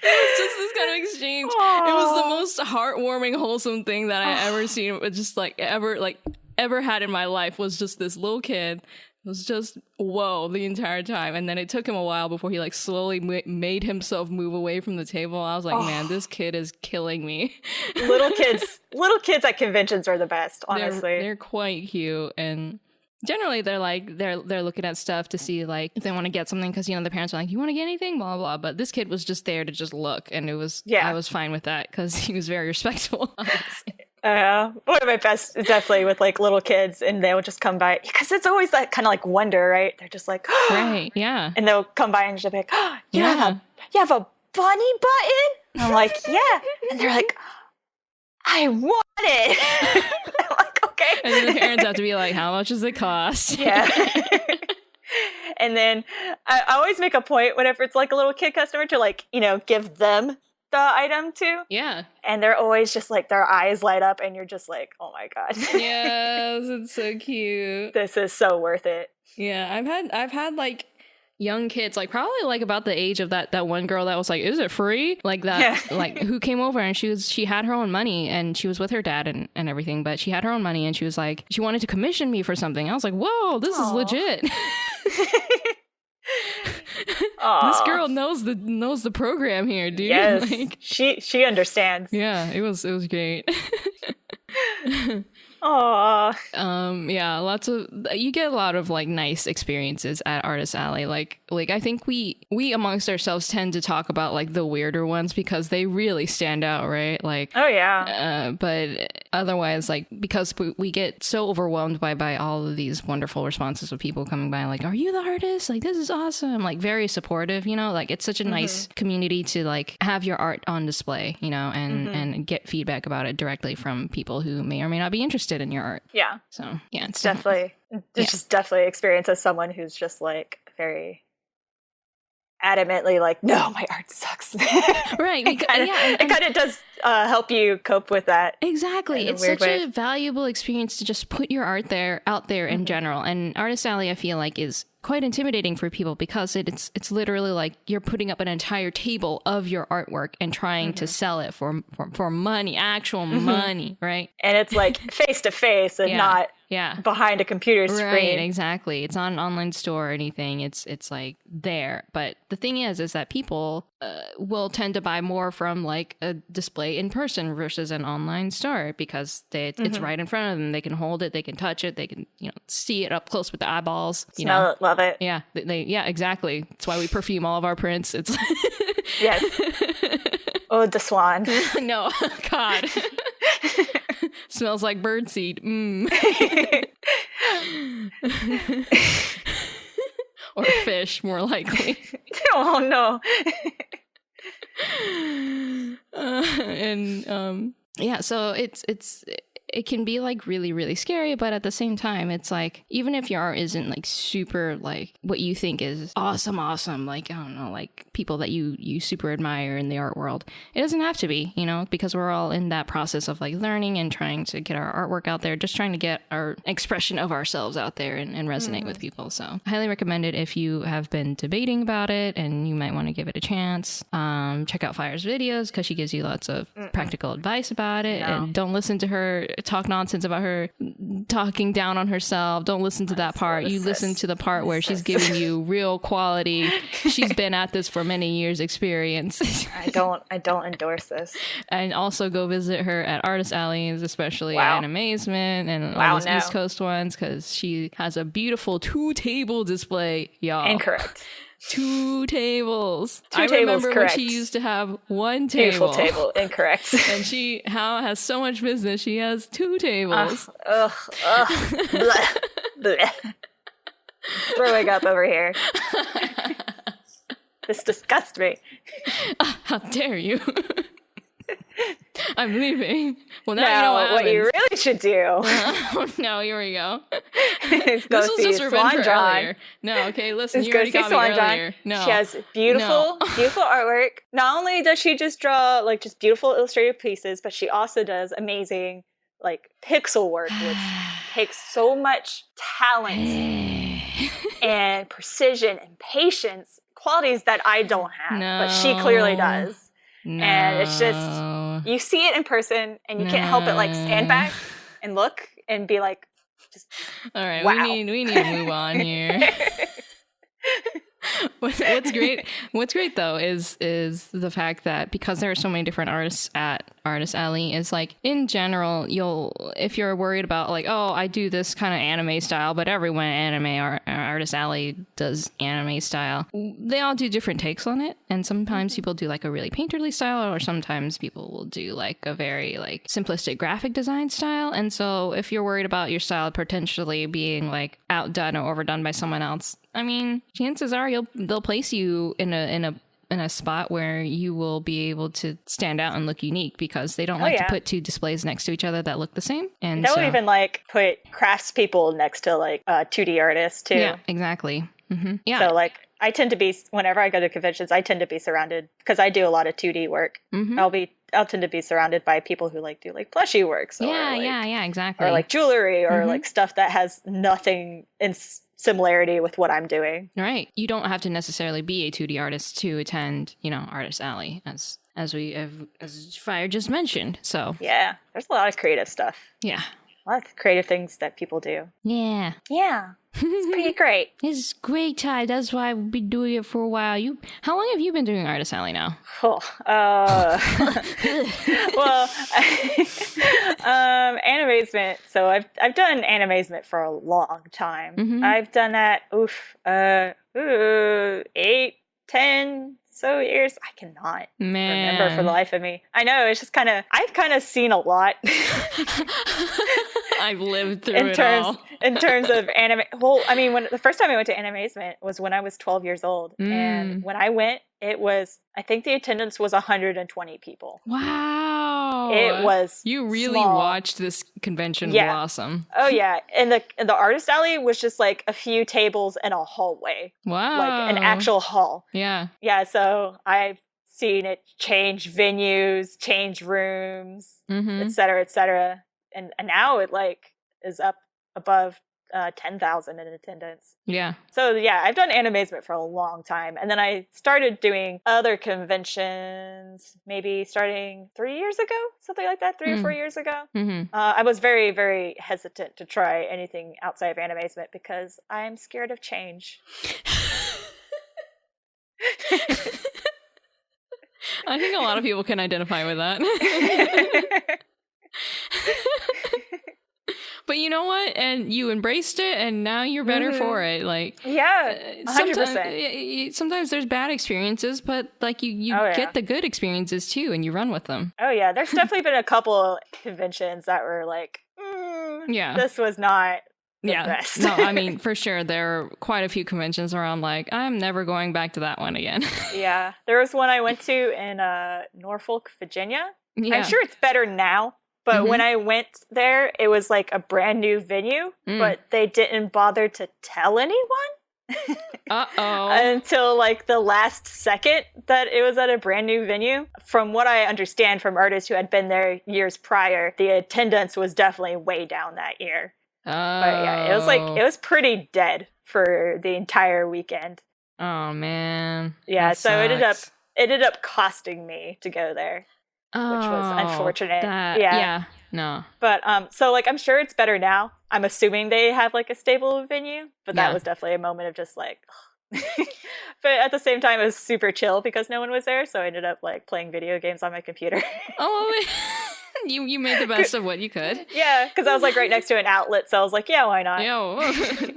It was just this kind of exchange. Aww. It was the most heartwarming, wholesome thing that I ever seen. It just ever had in my life, was just this little kid. It was just whoa the entire time. And then it took him a while before he like slowly made himself move away from the table. I was like, man, this kid is killing me. Little kids at conventions are the best, honestly. They're quite cute, and generally they're looking at stuff to see like if they want to get something, because you know the parents are like, you want to get anything, blah blah. But this kid was just there to just look, and it was I was fine with that because he was very respectful. One of my best is definitely with like little kids, and they'll just come by, because it's always that kind of like wonder, right? They're just like, oh. Right, yeah. And they'll come by and just be like, oh, you have a bunny button? And I'm like, yeah. And they're like, I want it. I'm like, Okay. And then the parents have to be like, how much does it cost? Yeah. And then I always make a point whenever it's like a little kid customer to like, give them the item too. Yeah. And they're always just like, their eyes light up and you're just like, oh my God. Yes, it's so cute. This is so worth it. Yeah, I've had like young kids, like probably like about the age of that one girl that was like, is it free? Like that, like who came over and she had her own money and she was with her dad and everything, but she had her own money and she was like, she wanted to commission me for something. I was like, whoa, this is legit. This girl knows the program here, dude. Yes, like, she understands. Yeah, it was great. Aww. Yeah, you get a lot of like nice experiences at Artist Alley. Like I think we amongst ourselves tend to talk about like the weirder ones because they really stand out, right? Like, oh yeah. But otherwise, like, because we get so overwhelmed by all of these wonderful responses of people coming by, like, are you the artist? Like, this is awesome. Like, very supportive, like it's such a nice community to like have your art on display, and get feedback about it directly from people who may or may not be interested in your art. Yeah. So yeah, it's just definitely experience as someone who's just like very adamantly like, no, my art sucks. Right. It kind of does help you cope with that. Exactly. It's such a valuable experience to just put your art out there in general. And Artist Alley, I feel like, is quite intimidating for people because it's literally like you're putting up an entire table of your artwork and trying to sell it for money, actual money, right? And it's like face to face and not behind a computer screen. Right, exactly. It's not an online store or anything. It's like there. But the thing is that people will tend to buy more from like a display in person versus an online store because it's right in front of them. They can hold it, they can touch it, they can see it up close with the eyeballs. Smell it, love it. Yeah, yeah, exactly. That's why we perfume all of our prints. It's yes. Oh, the swan. No, God. Smells like birdseed. Or fish, more likely. Oh no. Yeah, so it can be like really, really scary, but at the same time, it's like, even if your art isn't like super like what you think is awesome, like, I don't know, like people that you super admire in the art world, it doesn't have to be, because we're all in that process of like learning and trying to get our artwork out there, just trying to get our expression of ourselves out there and resonate with people. So I highly recommend it if you have been debating about it and you might want to give it a chance. Check out Fire's videos because she gives you lots of practical advice about it. And don't listen to her talk nonsense about her talking down on herself. Don't listen to that part. You listen to the part where she's giving you real quality. She's been at this for many years experience. I don't endorse this. And also go visit her at Artist Alleys, especially at Amazement and all those East Coast ones, because she has a beautiful 2-table display, y'all. Incorrect. 2 tables. I remember correct. When she used to have 1 table. Beautiful table. Incorrect. And she has so much business. She has 2 tables. Bleh, bleh. Throwing up over here. This disgusts me. How dare you? I'm leaving. Well, now you know what you really should do. No, here we go. This was just revenge for earlier. No, okay, listen, you already got me earlier. No. She has beautiful artwork. Not only does she just draw like just beautiful illustrated pieces, but she also does amazing like pixel work, which takes so much talent and precision and patience, qualities that I don't have, but she clearly does. No. And it's just, you see it in person and you can't help but like stand back and look and be like, just, all right, wow. we need to move on here. What's great though is the fact that because there are so many different artists at Artist Alley, is like in general, if you're worried about like, oh, I do this kind of anime style, but everyone at Artist Alley does anime style, they all do different takes on it, and sometimes people do like a really painterly style, or sometimes people will do like a very like simplistic graphic design style. And so if you're worried about your style potentially being like outdone or overdone by someone else, I mean, chances are they'll place you in a a spot where you will be able to stand out and look unique, because they don't like to put two displays next to each other that look the same. And that would even like put craftspeople next to like 2D artists too. Yeah, exactly. Mm-hmm. Yeah. So like I tend to be, whenever I go to conventions, I tend to be surrounded, because I do a lot of 2D work. Mm-hmm. I'll tend to be surrounded by people who like do like plushie works. Yeah, exactly. Or like jewelry, or like stuff that has nothing in similarity with what I'm doing. Right. You don't have to necessarily be a 2D artist to attend, Artist Alley, as Fire just mentioned. So yeah, there's a lot of creative stuff. Yeah. A lot of creative things that people do. Yeah. Yeah. It's pretty great. It's great, Ty. That's why I've been doing it for a while. How long have you been doing Artist Alley now? Well, animazement. So I've done animazement for a long time. Mm-hmm. I've done that 8, 10 so years. I cannot remember for the life of me. I know, it's just I've kind of seen a lot. I've lived through it all. In terms of anime. Well, I mean, when the first time I went to animazement was when I was 12 years old. And when I went, I think the attendance was 120 people. Wow. It was You really small. Watched this convention blossom. Oh yeah. And the artist alley was just like a few tables and a hallway. Wow. Like an actual hall. Yeah. Yeah, so I've seen it change venues, change rooms, et cetera, et cetera. And now it like is up above 10,000 in attendance. Yeah. So yeah, I've done animazement for a long time. And then I started doing other conventions, maybe starting 3 years ago, something like that, 3 or 4 years ago. Mm-hmm. I was very, very hesitant to try anything outside of animazement because I'm scared of change. I think a lot of people can identify with that. But you know what? And you embraced it, and now you're better for it. Like, yeah, 100%. Sometimes there's bad experiences, but like you get the good experiences too, and you run with them. Oh yeah, there's definitely been a couple conventions that were like, this was not the best. No, I mean, for sure, there are quite a few conventions where I'm like, I'm never going back to that one again. Yeah, there was one I went to in Norfolk, Virginia. Yeah. I'm sure it's better now. But when I went there, it was like a brand new venue, but they didn't bother to tell anyone until like the last second that it was at a brand new venue. From what I understand from artists who had been there years prior, the attendance was definitely way down that year. But yeah, it was pretty dead for the entire weekend. Oh man. Yeah, so it ended up costing me to go there. Which was unfortunate. Yeah. No. But so like I'm sure it's better now. I'm assuming they have like a stable venue, but that was definitely a moment of just like but at the same time it was super chill because no one was there, so I ended up like playing video games on my computer. You made the best of what you could. Yeah, because I was like right next to an outlet, so I was like, yeah, why not?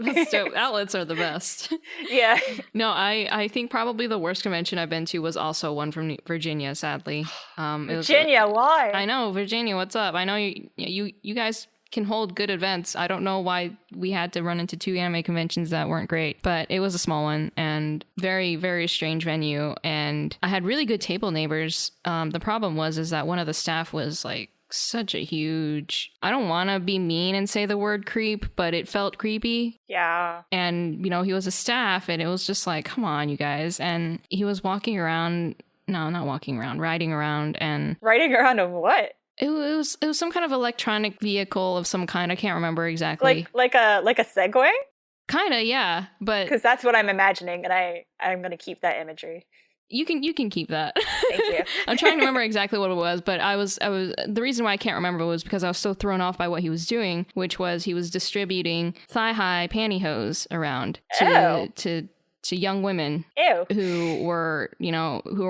That's dope. Outlets are the best. Yeah. No, I think probably the worst convention I've been to was also one from Virginia, sadly. Virginia, why? I know, Virginia, what's up? I know you guys can hold good events. I don't know why we had to run into 2 anime conventions that weren't great, but it was a small one and very, very strange venue. And I had really good table neighbors. The problem is that one of the staff was like such a huge, I don't want to be mean and say the word creep, but it felt creepy. Yeah. And, he was a staff and it was just like, come on, you guys. And he was riding around and... Riding around on what? It was some kind of electronic vehicle of some kind. I can't remember exactly. Like a Segway? Kinda, yeah. But because that's what I'm imagining, and I'm gonna keep that imagery. You can keep that. Thank you. I'm trying to remember exactly what it was, but I was the reason why I can't remember was because I was so thrown off by what he was doing, which was he was distributing thigh-high pantyhose around to young women who were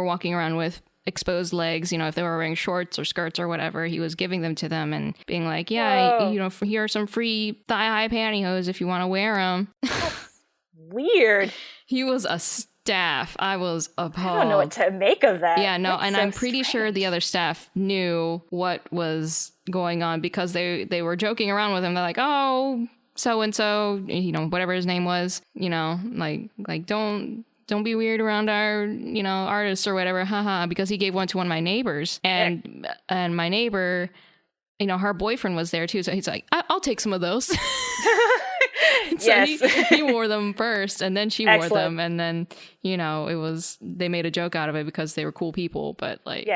walking around with exposed legs, if they were wearing shorts or skirts or whatever, he was giving them to them and being like, here are some free thigh-high pantyhose if you want to wear them. That's weird. He was a staff. I was appalled. I don't know what to make of that. Yeah, no, that's and so I'm pretty sure the other staff knew what was going on because they were joking around with him. They're like, oh, so-and-so, whatever his name was, like don't don't be weird around our, artists or whatever, haha, because he gave one to one of my neighbors, and my neighbor, her boyfriend was there too, so he's like, I'll take some of those. So yes. he wore them first, and then she wore them, and then, they made a joke out of it because they were cool people, but like,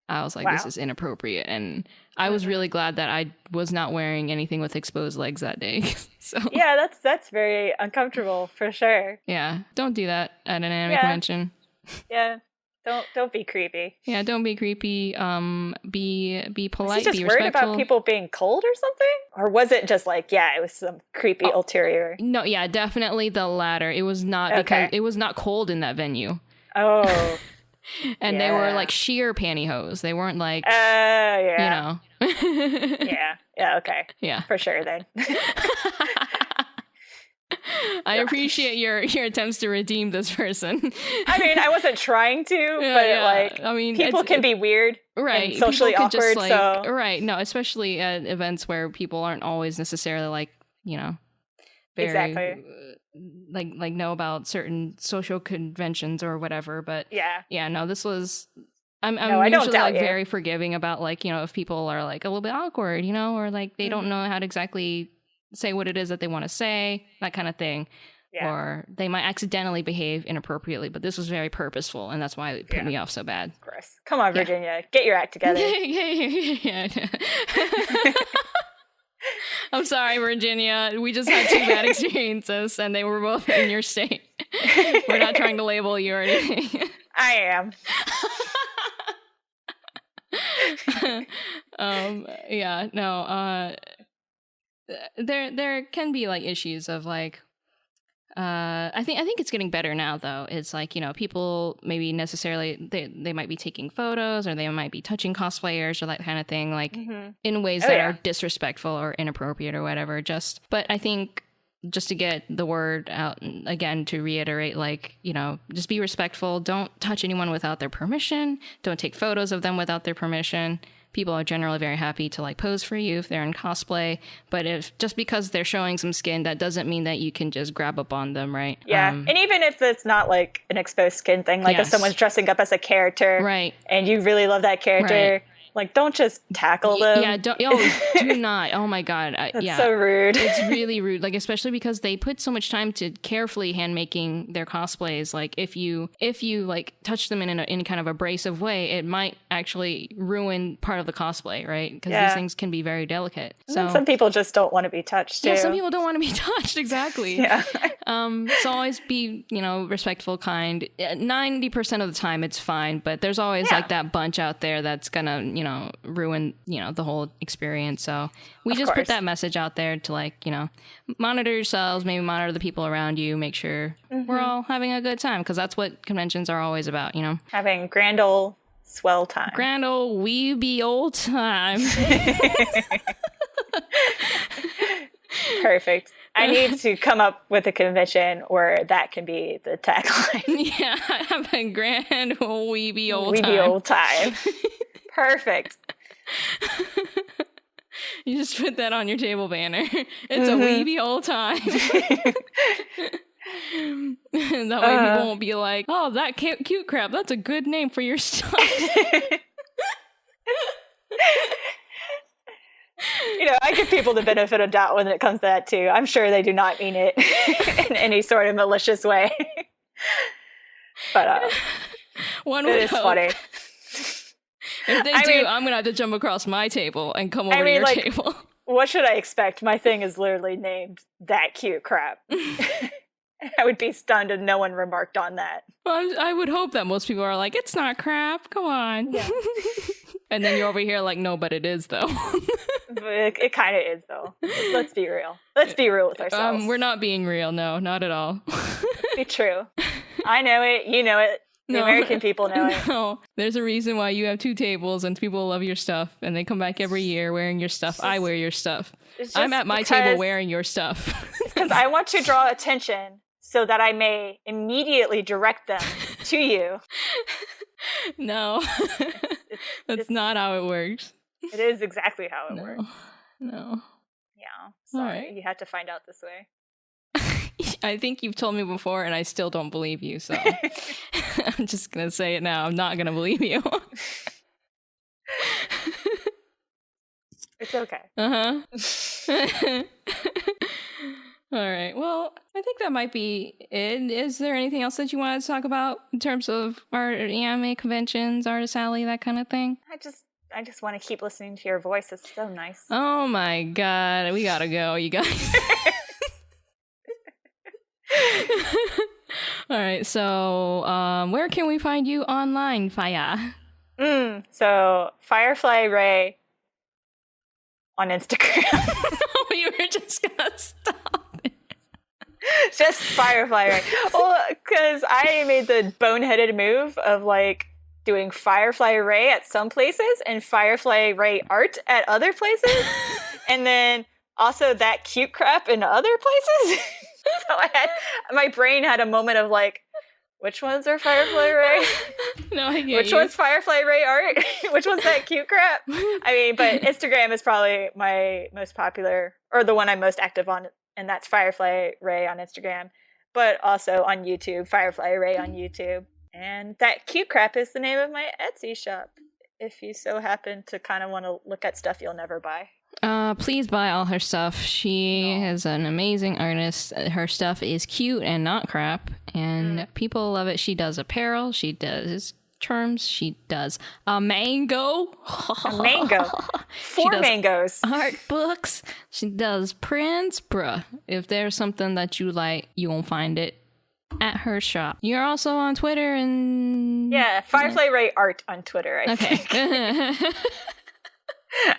I was like, this is inappropriate, and I was really glad that I was not wearing anything with exposed legs that day. So yeah, that's very uncomfortable for sure. Yeah, don't do that at an anime convention. Yeah, don't be creepy. Yeah, don't be creepy. Be polite. Was he just be worried respectful. about people being cold or something, or was it just like, it was some creepy ulterior? No, yeah, definitely the latter. It was not because it was not cold in that venue. Oh. And they were like sheer pantyhose. They weren't like, yeah, okay, yeah, for sure then. I appreciate your attempts to redeem this person. I mean, I wasn't trying to, but people can be weird, right? And socially awkward. Right? No, especially at events where people aren't always necessarily like, very, exactly. Like know about certain social conventions or whatever, but no, this was I'm usually like very forgiving about like, if people are like a little bit awkward, or like they don't know how to exactly say what it is that they want to say, that kind of thing. Or they might accidentally behave inappropriately, but this was very purposeful, and that's why it put me off so bad. Of course. Come on, Virginia, get your act together. Yeah. I'm sorry, Virginia. We just had 2 bad experiences, and they were both in your state. We're not trying to label you or anything. I am. There can be like issues of like, I think it's getting better now though. It's like, people maybe necessarily they might be taking photos, or they might be touching cosplayers or that kind of thing, like in ways that are disrespectful or inappropriate or whatever. But I think just to get the word out again, to reiterate, like, just be respectful. Don't touch anyone without their permission. Don't take photos of them without their permission. People are generally very happy to like pose for you if they're in cosplay, but if just because they're showing some skin, that doesn't mean that you can just grab up on them, right? Yeah, and even if it's not like an exposed skin thing, like if someone's dressing up as a character, right, and you really love that character, like don't just tackle them. Yeah, do not. Oh my god, that's so rude. It's really rude. Like especially because they put so much time to carefully hand making their cosplays. Like if you like touch them in any kind of abrasive way, it might actually ruin part of the cosplay, right? Because these things can be very delicate. So some people just don't want to be touched too. Yeah, some people don't want to be touched. Exactly. Yeah. So always be respectful, kind. 90% of the time it's fine, but there's always like that bunch out there that's gonna ruin the whole experience. So we just put that message out there to like monitor yourselves, maybe monitor the people around you, make sure we're all having a good time, because that's what conventions are always about, having grand ol' swell time, grand ol' weeby old time. Perfect. I need to come up with a convention where that can be the tagline. Yeah, have a grand old weeby old time. Weeby old time. Perfect. You just put that on your table banner. It's a weeby old time. That way people won't be like, oh, that cute crap, that's a good name for your stuff. I give people the benefit of doubt when it comes to that too. I'm sure they do not mean it in any sort of malicious way. But it is funny. If they do, I'm gonna have to jump across my table and come over to your table. What should I expect? My thing is literally named That Cute Crap. I would be stunned if no one remarked on that. Well, I would hope that most people are like, it's not crap, come on. Yeah. And then you're over here like, no, but it is though. It kind of is though. Let's be real. Let's be real with ourselves. We're not being real, no, not at all. Let's be true. I know it, you know it. The American people know it. No, there's a reason why you have 2 tables and people love your stuff and they come back every year wearing your stuff. I wear your stuff. I'm at my table wearing your stuff. It's because I want to draw attention so that I may immediately direct them to you. No, that's not how it works. It is exactly how it works. No. Yeah, sorry. Right. You had to find out this way. I think you've told me before, and I still don't believe you, so I'm just going to say it now. I'm not going to believe you. It's okay. Uh-huh. All right. Well, I think that might be it. Is there anything else that you want to talk about in terms of our anime conventions, Artist Alley, that kind of thing? I just want to keep listening to your voice. It's so nice. Oh my god. We gotta go, you guys. All right. So, where can we find you online, Faya? So, Firefly-Raye on Instagram. You were just gonna stop it. Just Firefly-Raye. Well, because I made the boneheaded move of like doing Firefly-Raye at some places and Firefly-Raye art at other places, and then also that cute crap in other places. So my brain had a moment of like, which ones are Firefly-Raye? No, I get Which one's Firefly-Raye art? Which one's that cute crap? I mean, but Instagram is probably my most popular, or the one I'm most active on, and that's Firefly-Raye on Instagram. But also on YouTube, Firefly-Raye on YouTube. And that cute crap is the name of my Etsy shop, if you so happen to kind of want to look at stuff you'll never buy. Please buy all her stuff. She is an amazing artist. Her stuff is cute and not crap, and people love it. She does apparel. She does charms. She does a mango. A mango. Four mangoes. Art books. She does prints. Bruh. If there's something that you like, you won't find it at her shop. You're also on Twitter and... Yeah, Firefly-Raye art on Twitter, I think.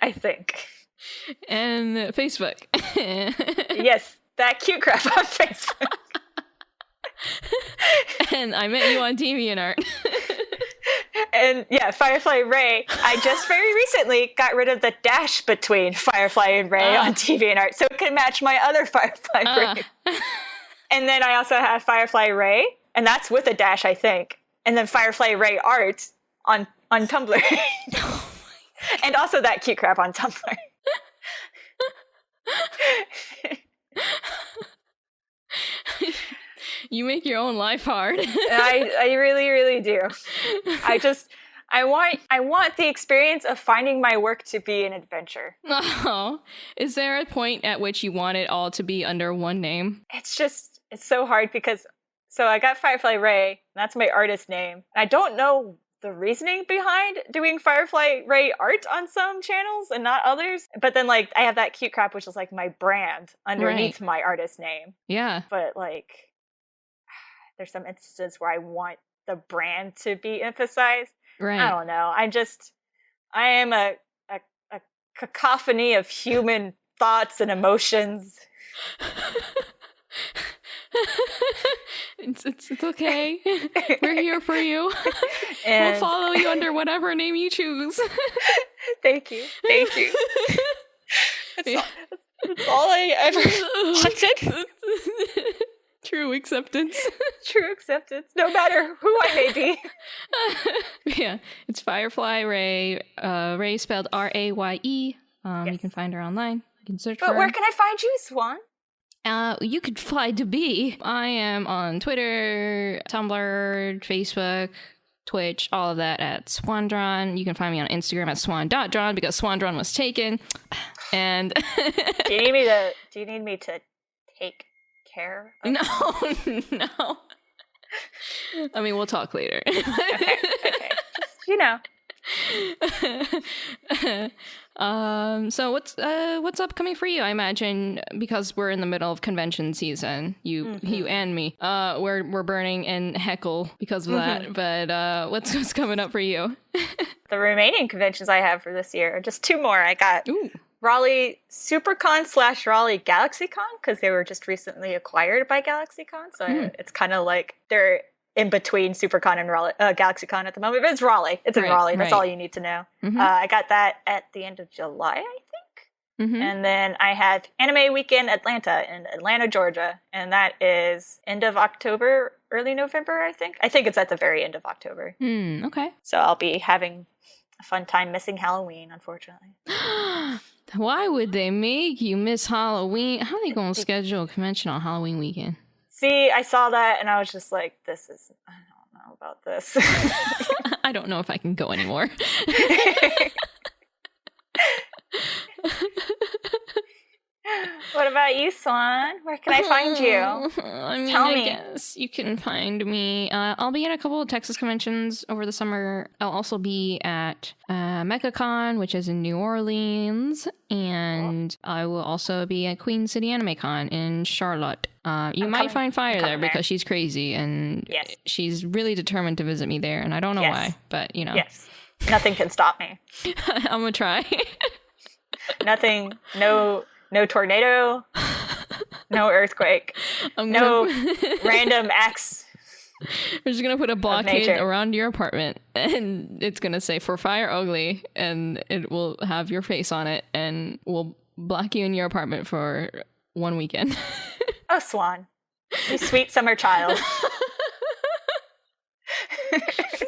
I think. And Facebook. Yes, that cute crap on Facebook. And I met you on DeviantArt. And yeah, Firefly-Raye. I just very recently got rid of the dash between Firefly and Raye on DeviantArt, so it can match my other Firefly-Raye. And then I also have Firefly-Raye, and that's with a dash, I think. And then Firefly-Raye art on Tumblr. Oh and also that cute crap on Tumblr. You make your own life hard. I really, really do. I want the experience of finding my work to be an adventure. Oh, is there a point at which you want it all to be under one name? It's so hard because, so I got Firefly-Raye, that's my artist name. I don't know the reasoning behind doing Firefly-Raye art on some channels and not others. But then like I have that cute crap, which is like my brand underneath my artist name. Yeah. But like there's some instances where I want the brand to be emphasized. Right. I don't know. I am a cacophony of human thoughts and emotions. It's okay. We're here for you. And we'll follow you under whatever name you choose. Thank you. That's all I ever wanted. True acceptance. True acceptance, no matter who I may be. Yeah, it's Firefly-Raye. Raye spelled Raye. Yes. You can find her online. You can search for her. But where can I find you, Swan? You could fly to be. I am on Twitter, Tumblr, Facebook, Twitch, all of that at SwanDrawn. You can find me on Instagram at swan.drawn because SwanDrawn was taken. And do you need me to take care of No. I mean, we'll talk later. Okay. Just, So what's upcoming for you? I imagine because we're in the middle of convention season, you and me, we're burning in heckle because of that. But what's coming up for you? The remaining conventions I have for this year are just two more. I got Raleigh SuperCon / Raleigh GalaxyCon because they were just recently acquired by GalaxyCon, so it's kind of like they're in between SuperCon and Raleigh, GalaxyCon at the moment. But it's Raleigh. It's in Raleigh. That's all you need to know. I got that at the end of July, I think. And then I have Anime Weekend Atlanta in Atlanta, Georgia. And that is end of October, early November, I think. I think it's at the very end of October. Okay. So I'll be having a fun time missing Halloween, unfortunately. Why would they make you miss Halloween? How are they going to schedule a convention on Halloween weekend? See, I saw that and I was just like, I don't know about this. I don't know if I can go anymore. What about you, Swan? Where can I find you? Tell me. I guess you can find me. I'll be at a couple of Texas conventions over the summer. I'll also be at MechaCon, which is in New Orleans, and I will also be at Queen City Anime Con in Charlotte. You might find Fire there because she's crazy, and she's really determined to visit me there, and I don't know why, but you know. Yes. Nothing can stop me. I'm gonna try. Nothing, no tornado, no earthquake, no random acts. We're just gonna put a blockade around your apartment, and it's gonna say "For Fire Ugly," and it will have your face on it, and we'll block you in your apartment for 1 weekend. Oh, Swan, you sweet summer child.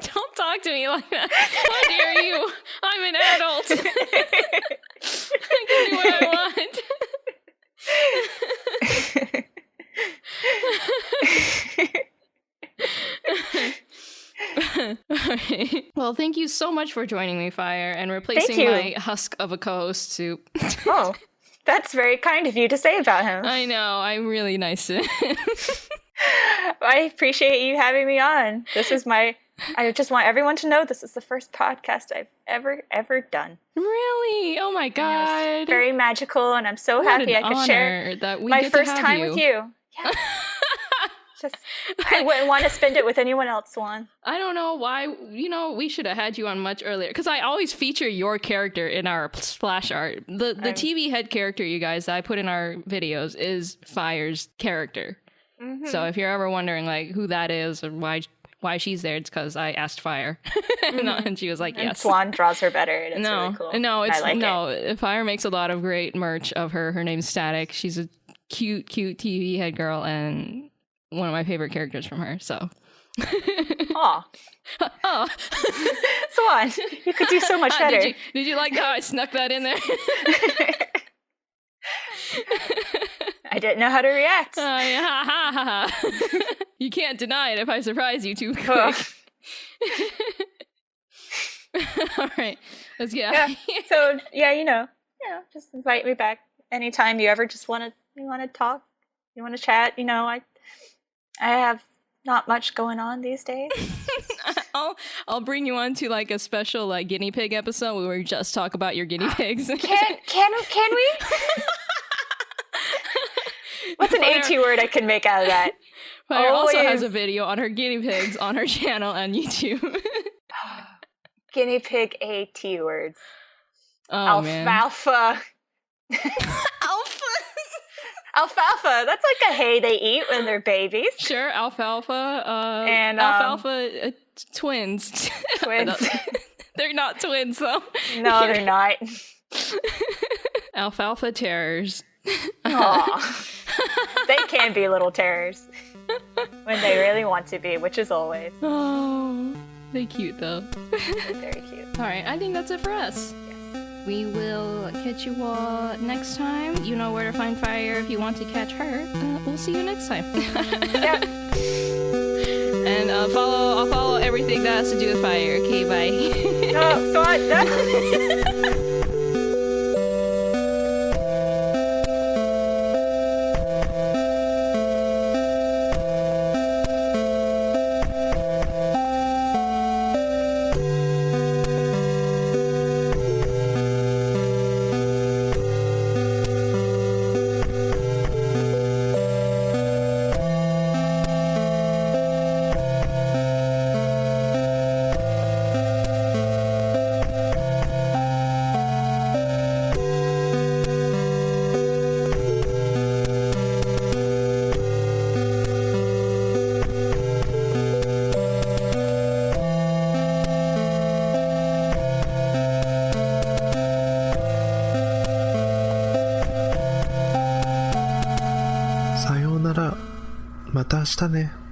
Don't talk to me like that. How dare you? I'm an adult. I can do what I want. Right. Well, thank you so much for joining me, Fire, and replacing my husk of a co-host soup. Oh, that's very kind of you to say about him. I know. I'm really nice to him. I appreciate you having me on. I just want everyone to know this is the first podcast I've ever done. Really? Oh my God. It's very magical, and I'm so happy I could share my first time with you. Yeah. I wouldn't want to spend it with anyone else, Swan. I don't know why. We should have had you on much earlier, because I always feature your character in our splash art. The TV head character, you guys, that I put in our videos is Fire's character. Mm-hmm. So if you're ever wondering like who that is or why she's there, it's because I asked Fire. And she was like, yes. And Swan draws her better, and it's really cool. No, Fire makes a lot of great merch of her. Her name's Static. She's a cute TV head girl, and one of my favorite characters from her, so. Aw. Oh. Swan, you could do so much better. Did you like how I snuck that in there? I didn't know how to react. Yeah. You can't deny it if I surprise you too quick. All right, let's get out of here. So, just invite me back anytime you ever just want to talk, you want to chat. I have not much going on these days. I'll bring you on to like a special like guinea pig episode where we just talk about your guinea pigs. Can we? What's an AT word I can make out of that? Fire also has a video on her guinea pigs on her channel on YouTube. Guinea pig AT words. Oh, alfalfa. Alfalfa. That's like a hay they eat when they're babies. Sure, alfalfa. And alfalfa twins. Twins. They're not twins though. No, they're not. Alfalfa terrors. Aw. They can be little terrors when they really want to be, which is always. Oh, they're cute though. They're very cute. All right, I think that's it for us. Yes. We will catch you all next time. You know where to find Fire if you want to catch her. We'll see you next time. Yep. And I'll follow everything that has to do with Fire. Okay, bye. No, so I. Sayonara. また明日ね。